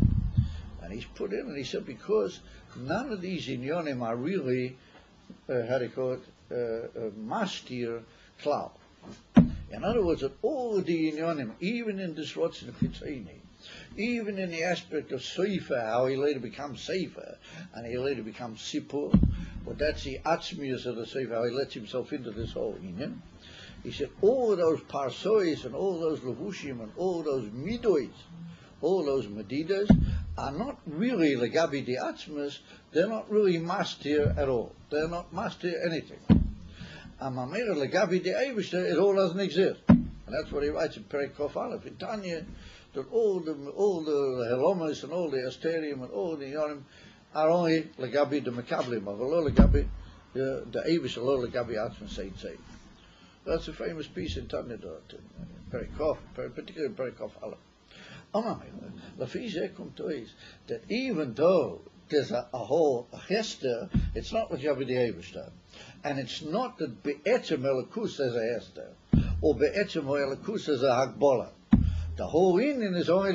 S1: And he's put in, and he said, because none of these inyonim are really, mastir klal. In other words, that all the inyonim, even in this Rotzen Chitzeni, even in the aspect of Seifa, how he later becomes Seifa, and he later becomes Sipur, but that's the Atzmius of the Seifa, how he lets himself into this whole inyan. He said, all those parsois and all those levushim and all those midois, all those medidas, are not really legabi the Atzmius, they're not really mastir at all. They're not mastir anything. Amamir legabi the Eibishter, it all doesn't exist. And that's what he writes in Perek Kof Aleph in Tanya, that all the Helomas and all the Asterium and all the Yonim are only legabi the Makablim, of lo legabi the Eibishter, lo legabi Atzma Seid. That's a famous piece in Tanya, Perek Kof, particularly in Perek Kof Aleph. Amamir, Lafizeh komt to is that even though there's a whole Hester, it's not legabi the Eibishter. And it's not that Be'etzem Elikus as a Hester, or Be'etzem Elikus as a Hagbola. The whole Indian is only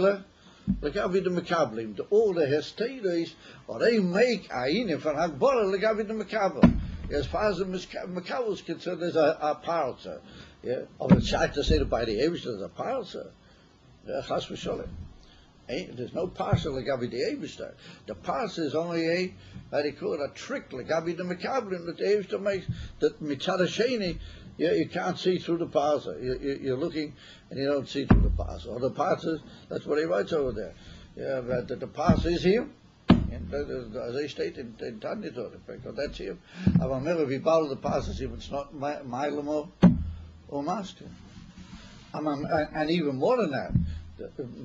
S1: legabi the Makablim. All the Hesteres, or they make a Indian for Hagbola legabi the Makabel. As far as the Makabel is concerned, there's a parser. Yeah, of the side to say that by the Eibishter there's a parser. Chas v'sholem. There's no parser legabi the Eibishter. The parser is only a, how do you call it, a trick legabi the Makablim that the Eibishter makes, that mitzad hasheni, you can't see through the parser. You're looking and you don't see through the parser. Or the parser, that's what he writes over there. Yeah, but the parser is him. And as they state in Tanya, that's him. I've never be bound the parser is him. It's not Mailam or master. And even more than that,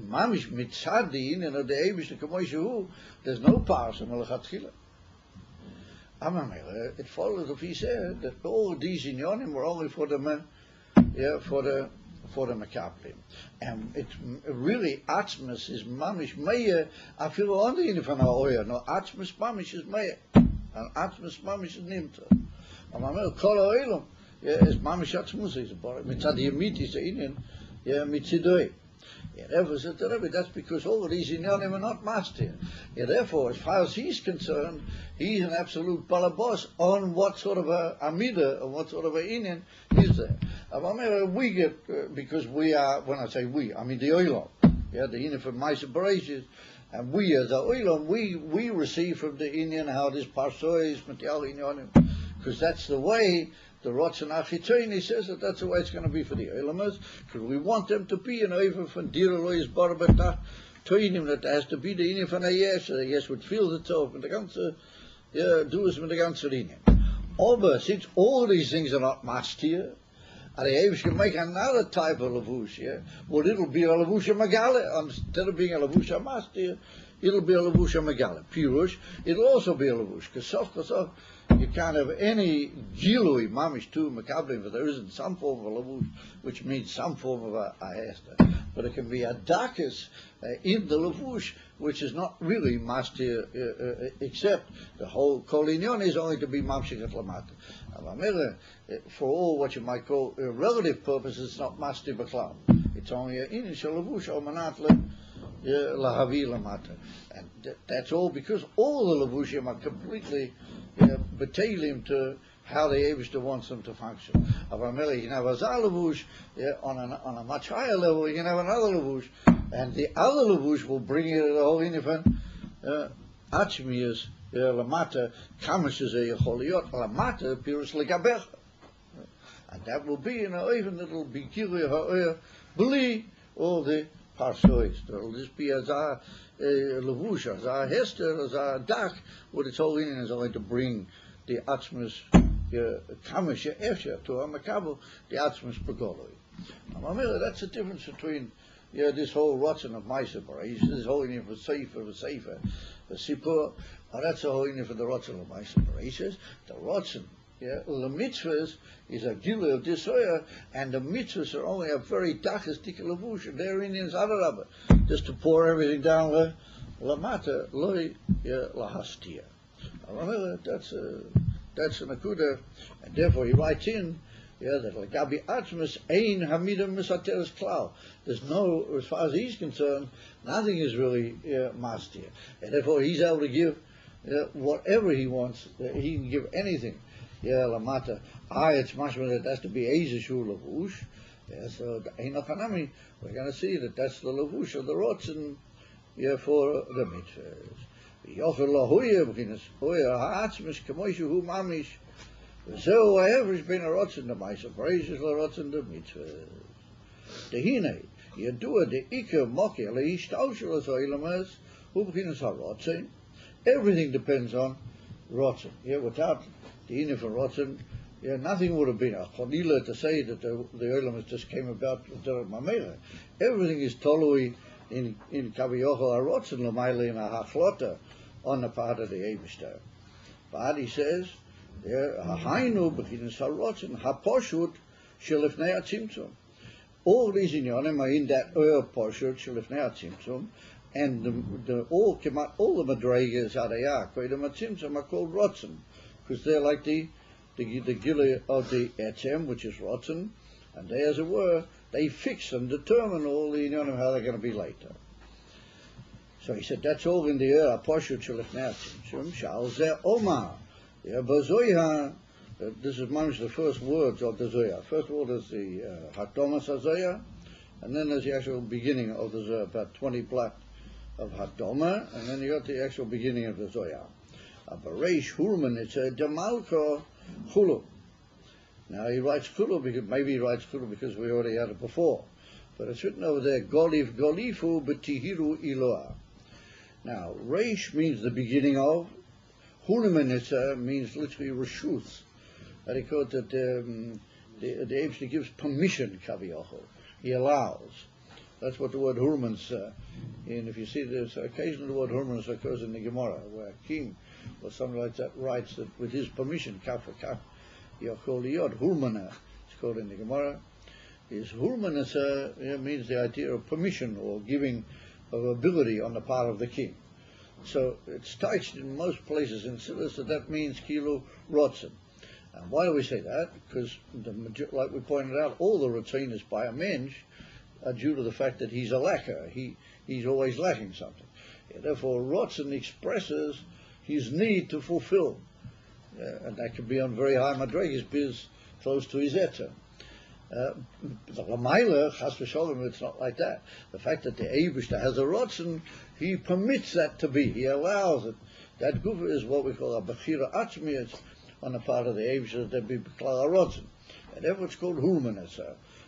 S1: Mamish mitzadin and the Eibishter Kamoishu, there's no parser melachatchila. It follows if he said that all these inyonim were only for the Makablim, and it's really Atzmas is Mamish Meyer. I feel on the in from our oil. No, Atzmas Mamish is Meyer, and Atzmas Mamish is Nimta. Kol Oilam is Mamish Atzmus is about mitzad Yemit is the Indian, mitzidoi. Therefore, said the Rebbe, that's because all of these inyanim are not master. Therefore, as far as he's concerned, he's an absolute balabos on what sort of a amida, or what sort of a inyan is there. We get, because we are, when I say we, I mean the oilom, the inyan from Maisa Bereshis, and we as the oilom, we receive from the inyan how this parsoy is material inyanim, because that's the way. The Rotzen Achitoni says that that's the way it's going to be for the Elamas, because we want them to be an over from Diralois Barbata Toinim, that has to be the Indian from a yes, so the yes would feel itself with the ganze, do us with the ganze Indian. But since all these things are not mastir, and the Avish can make another type of lavush, well, it'll be a lavusha magale, instead of being a lavusha mastir, it'll be a lavusha magale. Pirush, it'll also be a lavush, because you can't have any gilui mamish to makablim, but there isn't some form of a lavush, which means some form of a hester. But it can be a dakas in the lavush, which is not really mastir, except the whole kolinyon is only to be mamshichat lamata. For all what you might call relative purposes, it's not mastir baklam. It's only an initial lavush or manatle lahavi lamata. And that's all because all the lavushim are completely betalim to how the Eibishter wants them to function. You can have a zalavush on a much higher level. You can have another lavush, and the other lavush will bring you to the whole inifan achmius lamata kamashes yecholiot lamata pirus legabecha, and that will be even it'll be kilu ha'oyer beli all the parsois. It'll just be as a lavush, as a hester, as a dak, what its whole in is going to bring the atzmus kamish efsha to a makabel, the atzmus begoloi. That's the difference between this whole rotzen of Maisa Bereshis, this whole in for sefer, the sipur, that's the whole in for the rotzen of Maisa Bereshis. The rotzen, the mitzvahs is a gila of disoya, and the mitzvahs are only a very dachastik lavush, and their Indians adarabba, just to pour everything down lamata loy lahastia. That's an akuda, and therefore he writes in that lagabi atzmus ein hamida misateres klau. There's no, as far as he's concerned, nothing is really mastir, and therefore he's able to give whatever he wants. He can give anything. Lamata. It's much more that has to be Eizeshu lavush. So the Einochanami, we're going to see that that's the lavush of the rotzen for the mitzvahs. Yochel lahuya b'chinas hoya ha'atzmis kamoishu hu mamish. So whoever has been a rotzen the Maisa Bereshis la rotzen the mitzvahs. Dehine yadua de ikar moki leishtaushu l'soilamas hu b'chinas ha'rotzen. Everything depends on rotzen. Without the inner for rotzen, Yeah, nothing would have been a chonila to say that the Olam just came about with the Mamela. Everything is totally in Kaviyocho Arotzen Lamaila in a hachlota on the part of the Eibishter. But he says, Hainu beginnings Harotzen Haposhut Shelifnei Atzimtzum. All these inyanim are in that Poshut Shelifnei Atzimtzum, and all the madreigas Adayah Koidem Atzimtzum are called Rotzen, because they're like the gilui of the etzem, which is rotten, and they, as it were, they fix and determine all the inyanim how they're going to be later. So he said that's all in the aposhut shelifnei atzimtzum shal zeh omar. Bazoya. This is the first words of the Zoya. First word is the Hakdomas HaZoya, and then there's the actual beginning of the Zoya, about 20 plat of Hakdoma, and then you got the actual beginning of the Zoya. Bareish Hurman, it's a Demalko Chulu. Now he writes Chulu because maybe he writes Chulu because we already had it before, but it's written over there Golif Golifu Betihiru Iloa. Now Reish means the beginning of. Hurman means literally Rishus. And he quote that the Eibshter gives permission Kaviyochel. He allows. That's what the word Hurman's in. If you see there's occasionally the word Hurman's occurs in the Gemara, where a king or something like that writes that with his permission, kaf yochol liyot hurmana, it's called in the Gemara. Is hurmana means the idea of permission or giving of ability on the part of the king. So it's touched in most places in Siddhas that means kilu rotzen. And why do we say that? Because, like we pointed out, all the retainers by a mensch are due to the fact that he's a lacker. He's always lacking something. And therefore, rotzen expresses his need to fulfill. And that could be on very high madrigas, biz close to his etzer. The Lamaila, Chas v'Sholem, it's not like that. The fact that the Eibishter has a rotzen, he permits that to be. He allows it. That gufa is what we call a bechira atzmiyat on the part of the Eibishter, that be beklal a rotzen. And therefore it's called hurmana.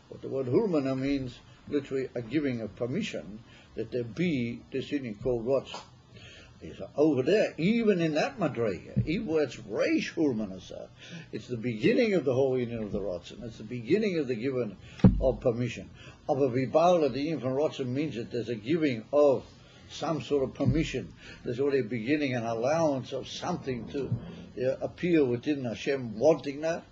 S1: What the word hurmana means, literally a giving of permission that there be this union called rotzen. Over there, even in that madrega, even where it's reish hurmanasa, it's the beginning of the whole union of the rotzen. It's the beginning of the giving of permission. Of a vibala, the infant rotzen means that there's a giving of some sort of permission. There's already a beginning, an allowance of something to appear within Hashem wanting that.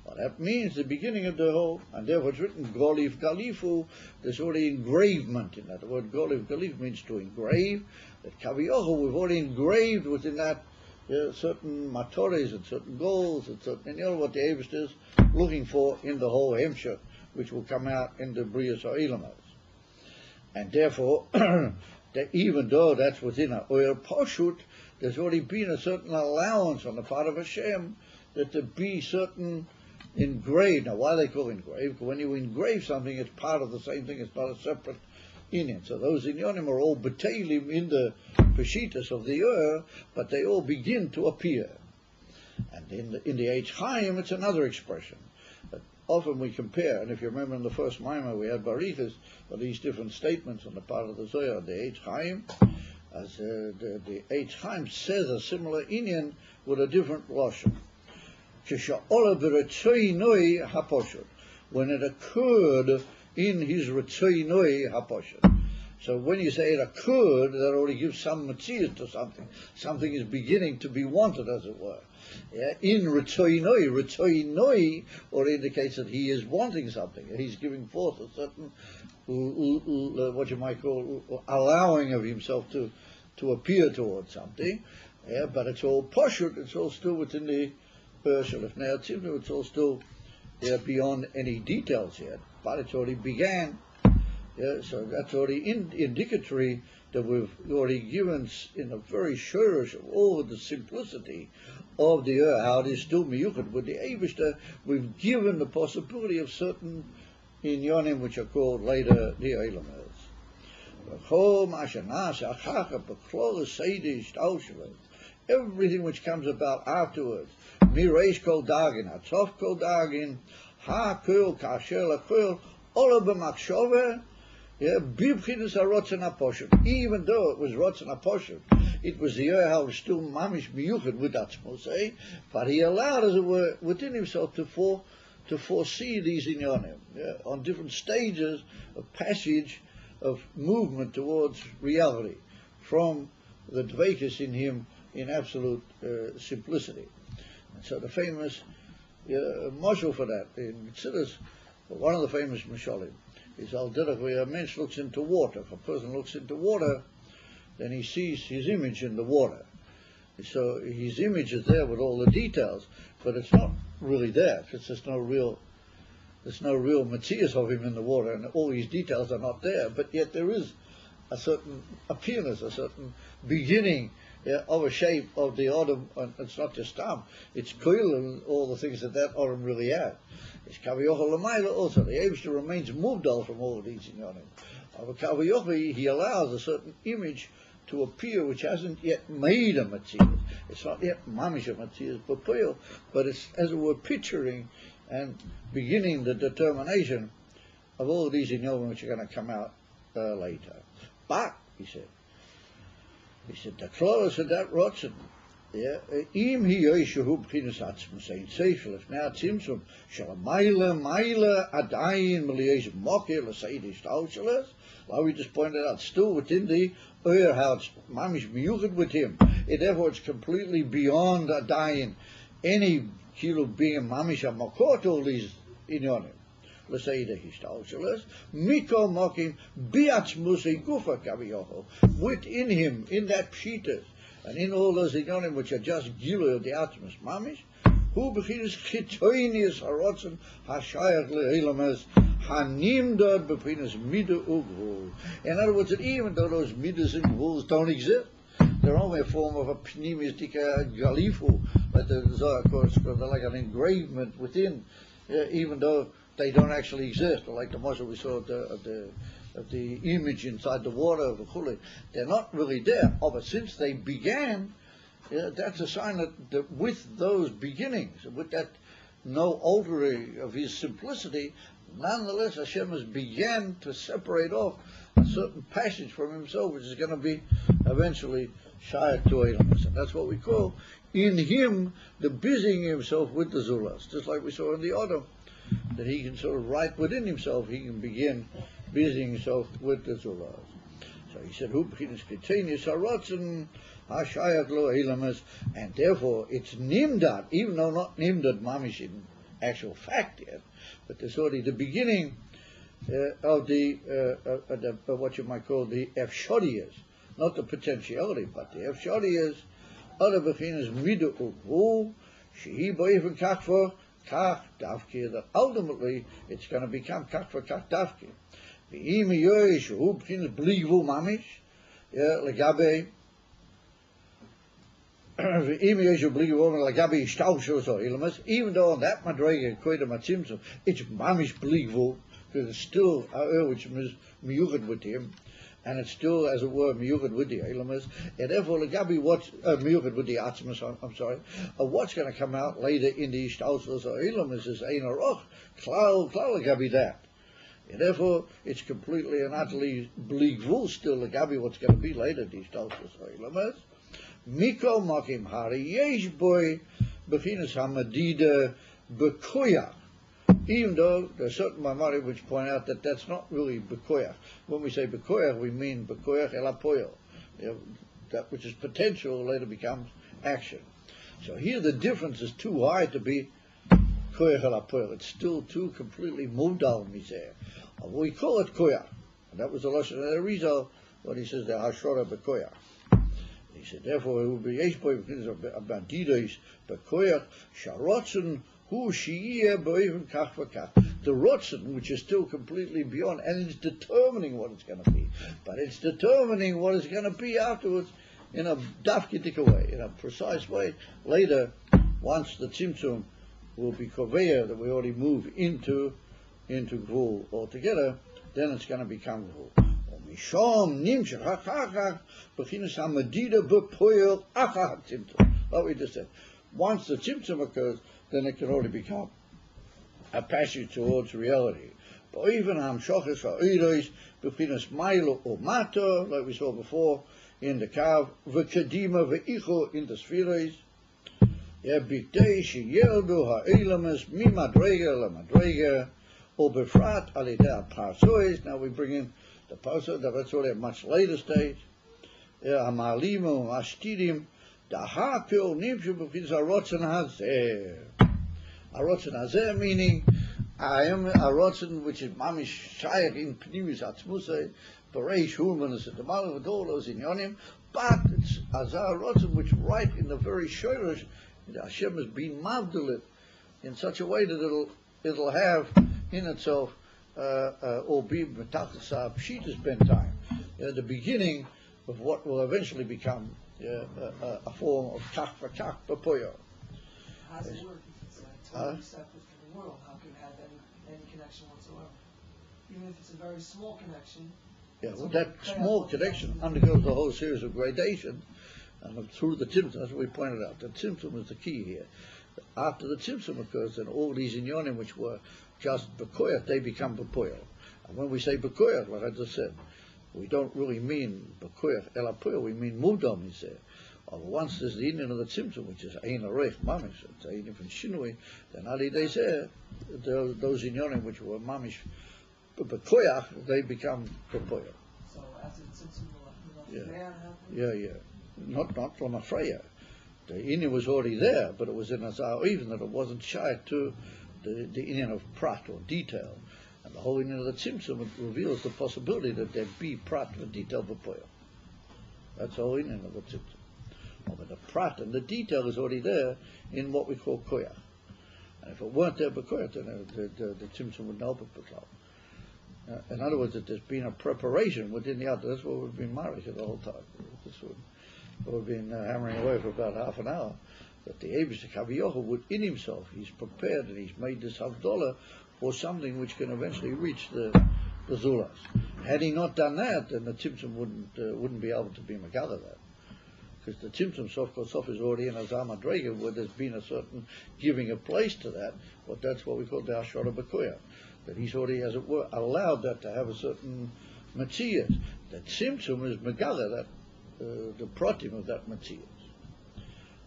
S1: Well, that means the beginning of the whole, and therefore it's written golif galifu. There's already engravement in that. The word golif galif means to engrave. That Kaviyochel, we've already engraved within that certain matores and certain goals and certain, what the Eibishter is looking for in the whole hemshah, which will come out in the Brias Ha'ilamos. And therefore, that even though that's within a oil poshut, there's already been a certain allowance on the part of Hashem that there be certain engraved. Now, why they call engraved? Because when you engrave something, it's part of the same thing. It's not a separate inyan. So those inyanim are all betalim in the peshitas of the but they all begin to appear. And in the Eitz Chaim, it's another expression. But often we compare, and if you remember in the first Maimah we had barichas of these different statements on the part of the Zohar, the Eitz Chaim, as the Eitz Chaim says a similar inyan with a different lashon. When it occurred in his Ritzoinoi HaPoshet. So when you say it occurred, that already gives some material to something. Something is beginning to be wanted, as it were. Yeah? In Ritzoinoi already indicates that he is wanting something. He's giving forth a certain, what you might call, allowing of himself to appear towards something. Yeah? But it's all Poshut, it's all still within the Shalif Ne'atzimnu, it's all still beyond any details yet. But it's already began, so that's already indicatory that we've already given in a very shurish of all the simplicity of the how it is still miyuchad with the Eibishter. We've given the possibility of certain inyanim which are called later the Eilamers. Everything which comes about afterwards, mireish kol dagin, atzof kol dagin, ha-kul, kasher la-kul, ola b'makshove, b'bchinas ha-rotzen ha-poshut. Even though it was rotzen ha-poshut, it was the Yoel still mamish miyuchad with atzmos, but he allowed, as it were, within himself to foresee these inyanim, on different stages of passage, of movement towards reality, from the dveikus in him in absolute simplicity. And so the famous mashal for that in Mitzvahs, one of the famous mashalim, is al derech where a mensch looks into water. If a person looks into water, then he sees his image in the water. So his image is there with all the details, but it's not really there. There's no real materials of him in the water, and all these details are not there. But yet there is a certain appearance, a certain beginning of a shape of the Adam. And it's not just Tam; it's Koil and all the things that Adam really had. It's Kaviochel Lamaila also. The Eibishter remains muvdal from all of these inyanim. But Kaviochel, he allows a certain image to appear which hasn't yet made a Matthias. It's not yet mamish a Matthias Bapoil, but it's, as it were, picturing and beginning the determination of all of these inyanim which are going to come out later. But, he said, the Kloros of that Rotzen, im hi yeshu b'chinas atzmus ein seichel if now tzimtzum shall maila adayin meliyesh moker l'seidish taucheles. Well, we just pointed out, still within the how it's mamish miyuchad with him. Therefore, it's completely beyond adayin any kilo being mamish a makor to all these inyonim. L'seidish taucheles miko mokim biatzmus ein gufa kaviyocho within him, in that pshitas. And in all those inyanim which are just gilu of the atmos mamish, who bechinas chitoinius harotzen hashayach le'elamas hanimdod bechinas midah ugvul. In other words, that even though those midas and gvuls don't exist, they're only a form of a pneumis dika galifu, like the Zohar, of course, they're like an engravement within, even though they don't actually exist, or like the Moshe we saw of the image inside the water of the Chuli. They're not really there. Oh, but since they began, that's a sign that with those beginnings, with that no altering of his simplicity, nonetheless Hashem has began to separate off a certain passage from himself, which is going to be eventually Shayat to Eilamus. And that's what we call, in him, the busying himself with the Zulas. Just like we saw in the autumn, that he can sort of right within himself, he can begin busying himself with the Zulas. So he said, "Hu b'chinas ketenius harotzen hashayach lo eilamas," and therefore it's nimdad, even though not nimdad mamish in actual fact yet, but there's already the beginning of the what you might call the efshoriyas, not the potentiality, but the efshoriyas, other b'chinas midah ugvul shehi bo'efen kach kach davki, that ultimately it's going to become kach for kach davki. Even though on that madrega it's mamish bligvu, because it's still which is miyuchad with him, and it's still, as it were, miyuchad with the elamas, and therefore legabi what's miyuchad with the atzmas. I'm sorry, what's going to come out later in the ishtalsos or elamas is ein aroch klal legabi that. And therefore, it's completely and utterly bligvul still legabi what's going to be later. These talsos oilamas, miko makim hari yesh boy bechinas hamadida bekoyach. Even though there are certain mamarim which point out that that's not really bekoyach. When we say bekoyach, we mean bekoyach elapoyo. That which is potential later becomes action. So here the difference is too high to be koyach elapoyo. It's still too completely mudal miseh. We call it koyach, and that was the lesson of the Rizal when he says the hashora bekoyach. He said, therefore, it will be yesh boy bandidos bekoyach sharotzen hu shiyeh boivim kach v'kach. The rotzen, which is still completely beyond, and it's determining what it's going to be, but it's determining what it's going to be afterwards in a dafkidik way, in a precise way. Later, once the tzimtzum will be koveya, that we already move into Gvul altogether, then it's going to become Gvul. Like we just said, once the Tzimtzum occurs, then it can already become a passage towards reality. But even like we saw before, in the Kav, v'kedima v'icho in the Spheres, bitei sheyeldu ha'elames mimadrega lamadrega, or befrat alidei parsois. Now we bring in the parso, that's already a much later stage. Amalimu, ashtidim, dahakil nimshu b'chis harotzen hazeh. Harotzen hazeh meaning, I am a rotzen which is mamish shayach in pnimis atzmusay, bereish hulmanis at the malach with all those in yonim, but it's azar rotzen which right in the very shirish, Hashem has been mavdelit in such a way that it'll have in itself or be metachas pshitas bentime, the beginning of what will eventually become a form of kach v'kach b'poyo.
S2: How does it work if it's totally separate from the world? How can it have any connection whatsoever? Even if it's a very small connection.
S1: Yeah, well, that small connection undergoes a whole series of gradations, and through the tzimtzum, that's what we pointed out. The tzimtzum is the key here. After the tzimtzum occurs, then all these inyonim which were just bekoyat, they become bepoyel. And when we say bekoyat, like I just said, we don't really mean bekoyat elapoyel, we mean mudam, he said. Once there's the Indian of the tzimtzum, which is ein arech mamish, it's a different shinui, then ali they say, those inyonim which were mamish bekoyach, they become bepoyel.
S2: So after the tzimtzum,
S1: Yeah. Not from a freya. The Indian was already there, but it was in Azar even that it wasn't shy to the Indian of prat or detail. And the whole Indian of the tzimtzum reveals the possibility that there be prat or detail bepoyel. That's the whole Indian of the tzimtzum. But the prat and the detail is already there in what we call koyach. And if it weren't there bekoyach, then the tzimtzum wouldn't help it beklal. In other words, that there's been a preparation within the other. That's what we've been married the whole time. We've been hammering away for about half an hour. That the Eibush Kaviyohu would in himself, he's prepared and he's made this Havdalah for something which can eventually reach the Zulas. Had he not done that, then the Tzimtzum wouldn't be able to be Megadah that. Because the Tzimtzum Sof Kosof is already in Azar Madrega, where there's been a certain giving a place to that, but that's what we call the Ashara Bakoya. That he's already, as it were, allowed that to have a certain Matziyas. That Tzimtzum is Megadah, that the protim of that Matziyas.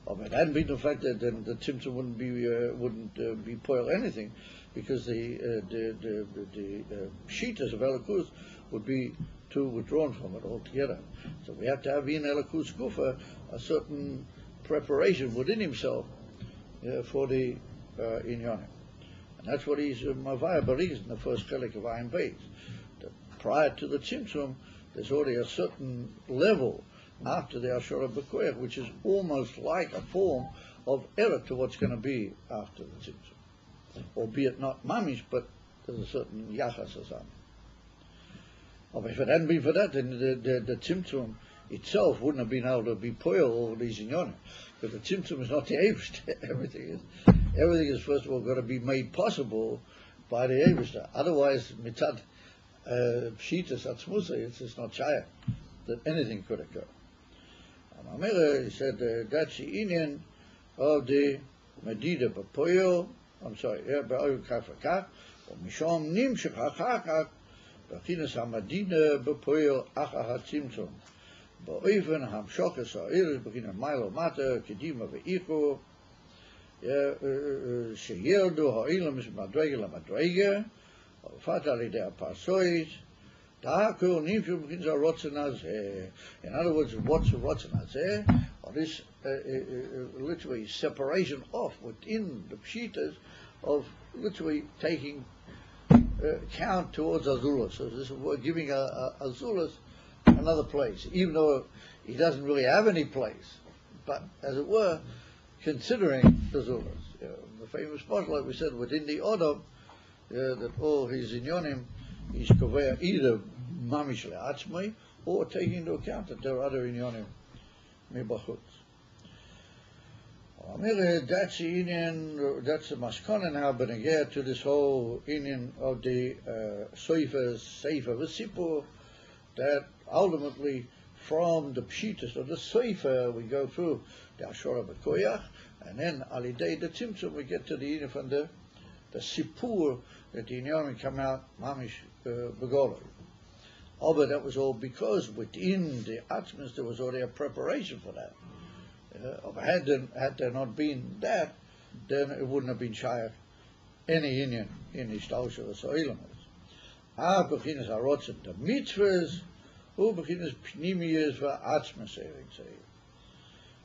S1: If it hadn't been the fact that then the Tzimtzum wouldn't be poil anything, because the shitas of Elikus would be too withdrawn from it altogether. So we have to have in Elikus Kufa a certain preparation within himself for the Inyanim. And that's what he's Mavaya Bariz in the first chelik of Ayin Beis. Prior to the Tzimtzum, there's already a certain level after the Ashura Bekoyach, which is almost like a form of error to what's going to be after the Tzimtzum. Albeit not mamish, but there's a certain yachas or something. If it hadn't been for that, then the Tzimtzum itself wouldn't have been able to be poil all these inyonim. Because the Tzimtzum is not the Eibush. Everything is first of all got to be made possible by the Eibush. Otherwise, mitzad pshitas atzmusa, it's not shayach that anything could occur. He said that's the inyan of the medida b'poyo. I'm sorry, b'oyu kafakach, or mishom nimshach hachachach, b'chinas hamadina b'poyo achah hatzimtzum, b'oifen hamshokas ha'iris b'chinas milo mata kedima v'ichu, sheyeldu ha'ilam madrega lamadrega, fat alidei aparsois. In other words, what's a rotzen? Or this literally separation off within the pshitas of literally taking count towards Azulas. So this is giving Azulas another place, even though he doesn't really have any place, but as it were, considering the Azulas. The famous part, like we said, within the Odom, that all his inyonim, he's kovea either mamish le'atzmai or taking into account that there are other inyonim mibachutz. That's the Indian, that's the maskana now, but again to this whole Indian of the Sefer V'Sipur, that ultimately from the Pshitas of the Sefer we go through the Ashura B'Koyach, and then Alidei the Tzimtzum we get to the Indian from the Sipur, that the Inyanim come out mamish begolo. but that was all because within the Atzmus there was already a preparation for that. Had there not been that, then it wouldn't have been shaykh any Indian in Ishtausha or Soilam. Beginners harotzen the mitzvahs, who beginners pnimiyas for Atzmus say.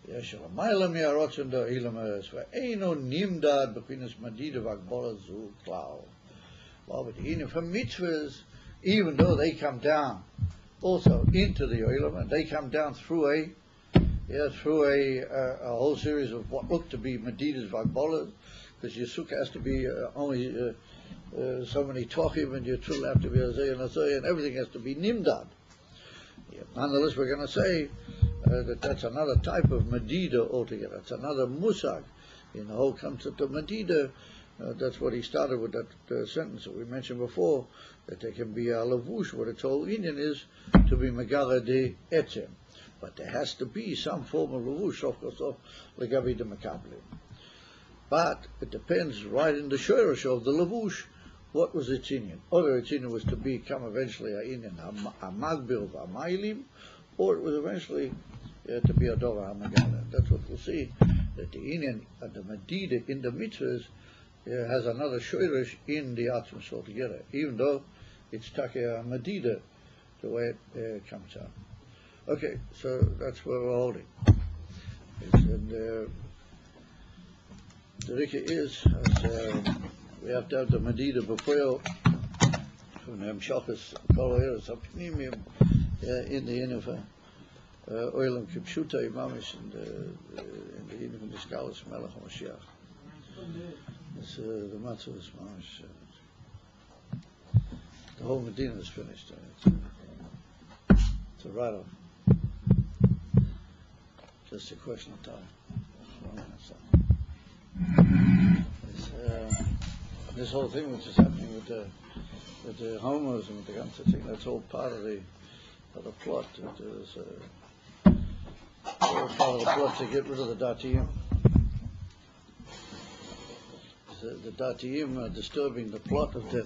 S1: Yeshua Mailam harotzen the Ilamas for Eino Nimdad beginners Madida Vagbola Zu Klau. Well, with the Indian for mitzvahs, even though they come down also into the Olam, they come down through a whole series of what look to be Medidas Vagbolas, because your sukkah has to be only so many Tochim, and your Ttul have to be Azay and Azay, and everything has to be Nimdad. Nonetheless, we're going to say that's another type of Medida altogether. It's another Musag in the whole concept of Medida. That's what he started with, that sentence that we mentioned before, that there can be a lavush, what its whole Indian is, to be Megara de Etzem. But there has to be some form of lavush, of course, of Legabi de Makablim. But it depends right in the shorish of the lavush, what was its Indian. Either its Indian was to become eventually a Indian, a Magbil, a Mailim, or it was eventually to be a Dova HaMegara. That's what we'll see, that the Indian, the Medida in the mitzvahs, has another shorish in the Atzmus altogether, even though it's Takea Medida, the way it comes out. Okay, so that's where we're holding. The Rika is, we have to have the Medida before from the Hemshachas Koloheres Apnimium in the end of Oilam Kipshuta Imamish in the end of the Skalas Melech HaMashiach. It's the matzah is mamish. The whole Medina is finished. It's a write-off. Just a question of time. This whole thing which is happening with the homos and with the ganze thing, that's all part of the plot. It is all part of the plot to get rid of the Datiyim. The Datiyim are disturbing the plot of the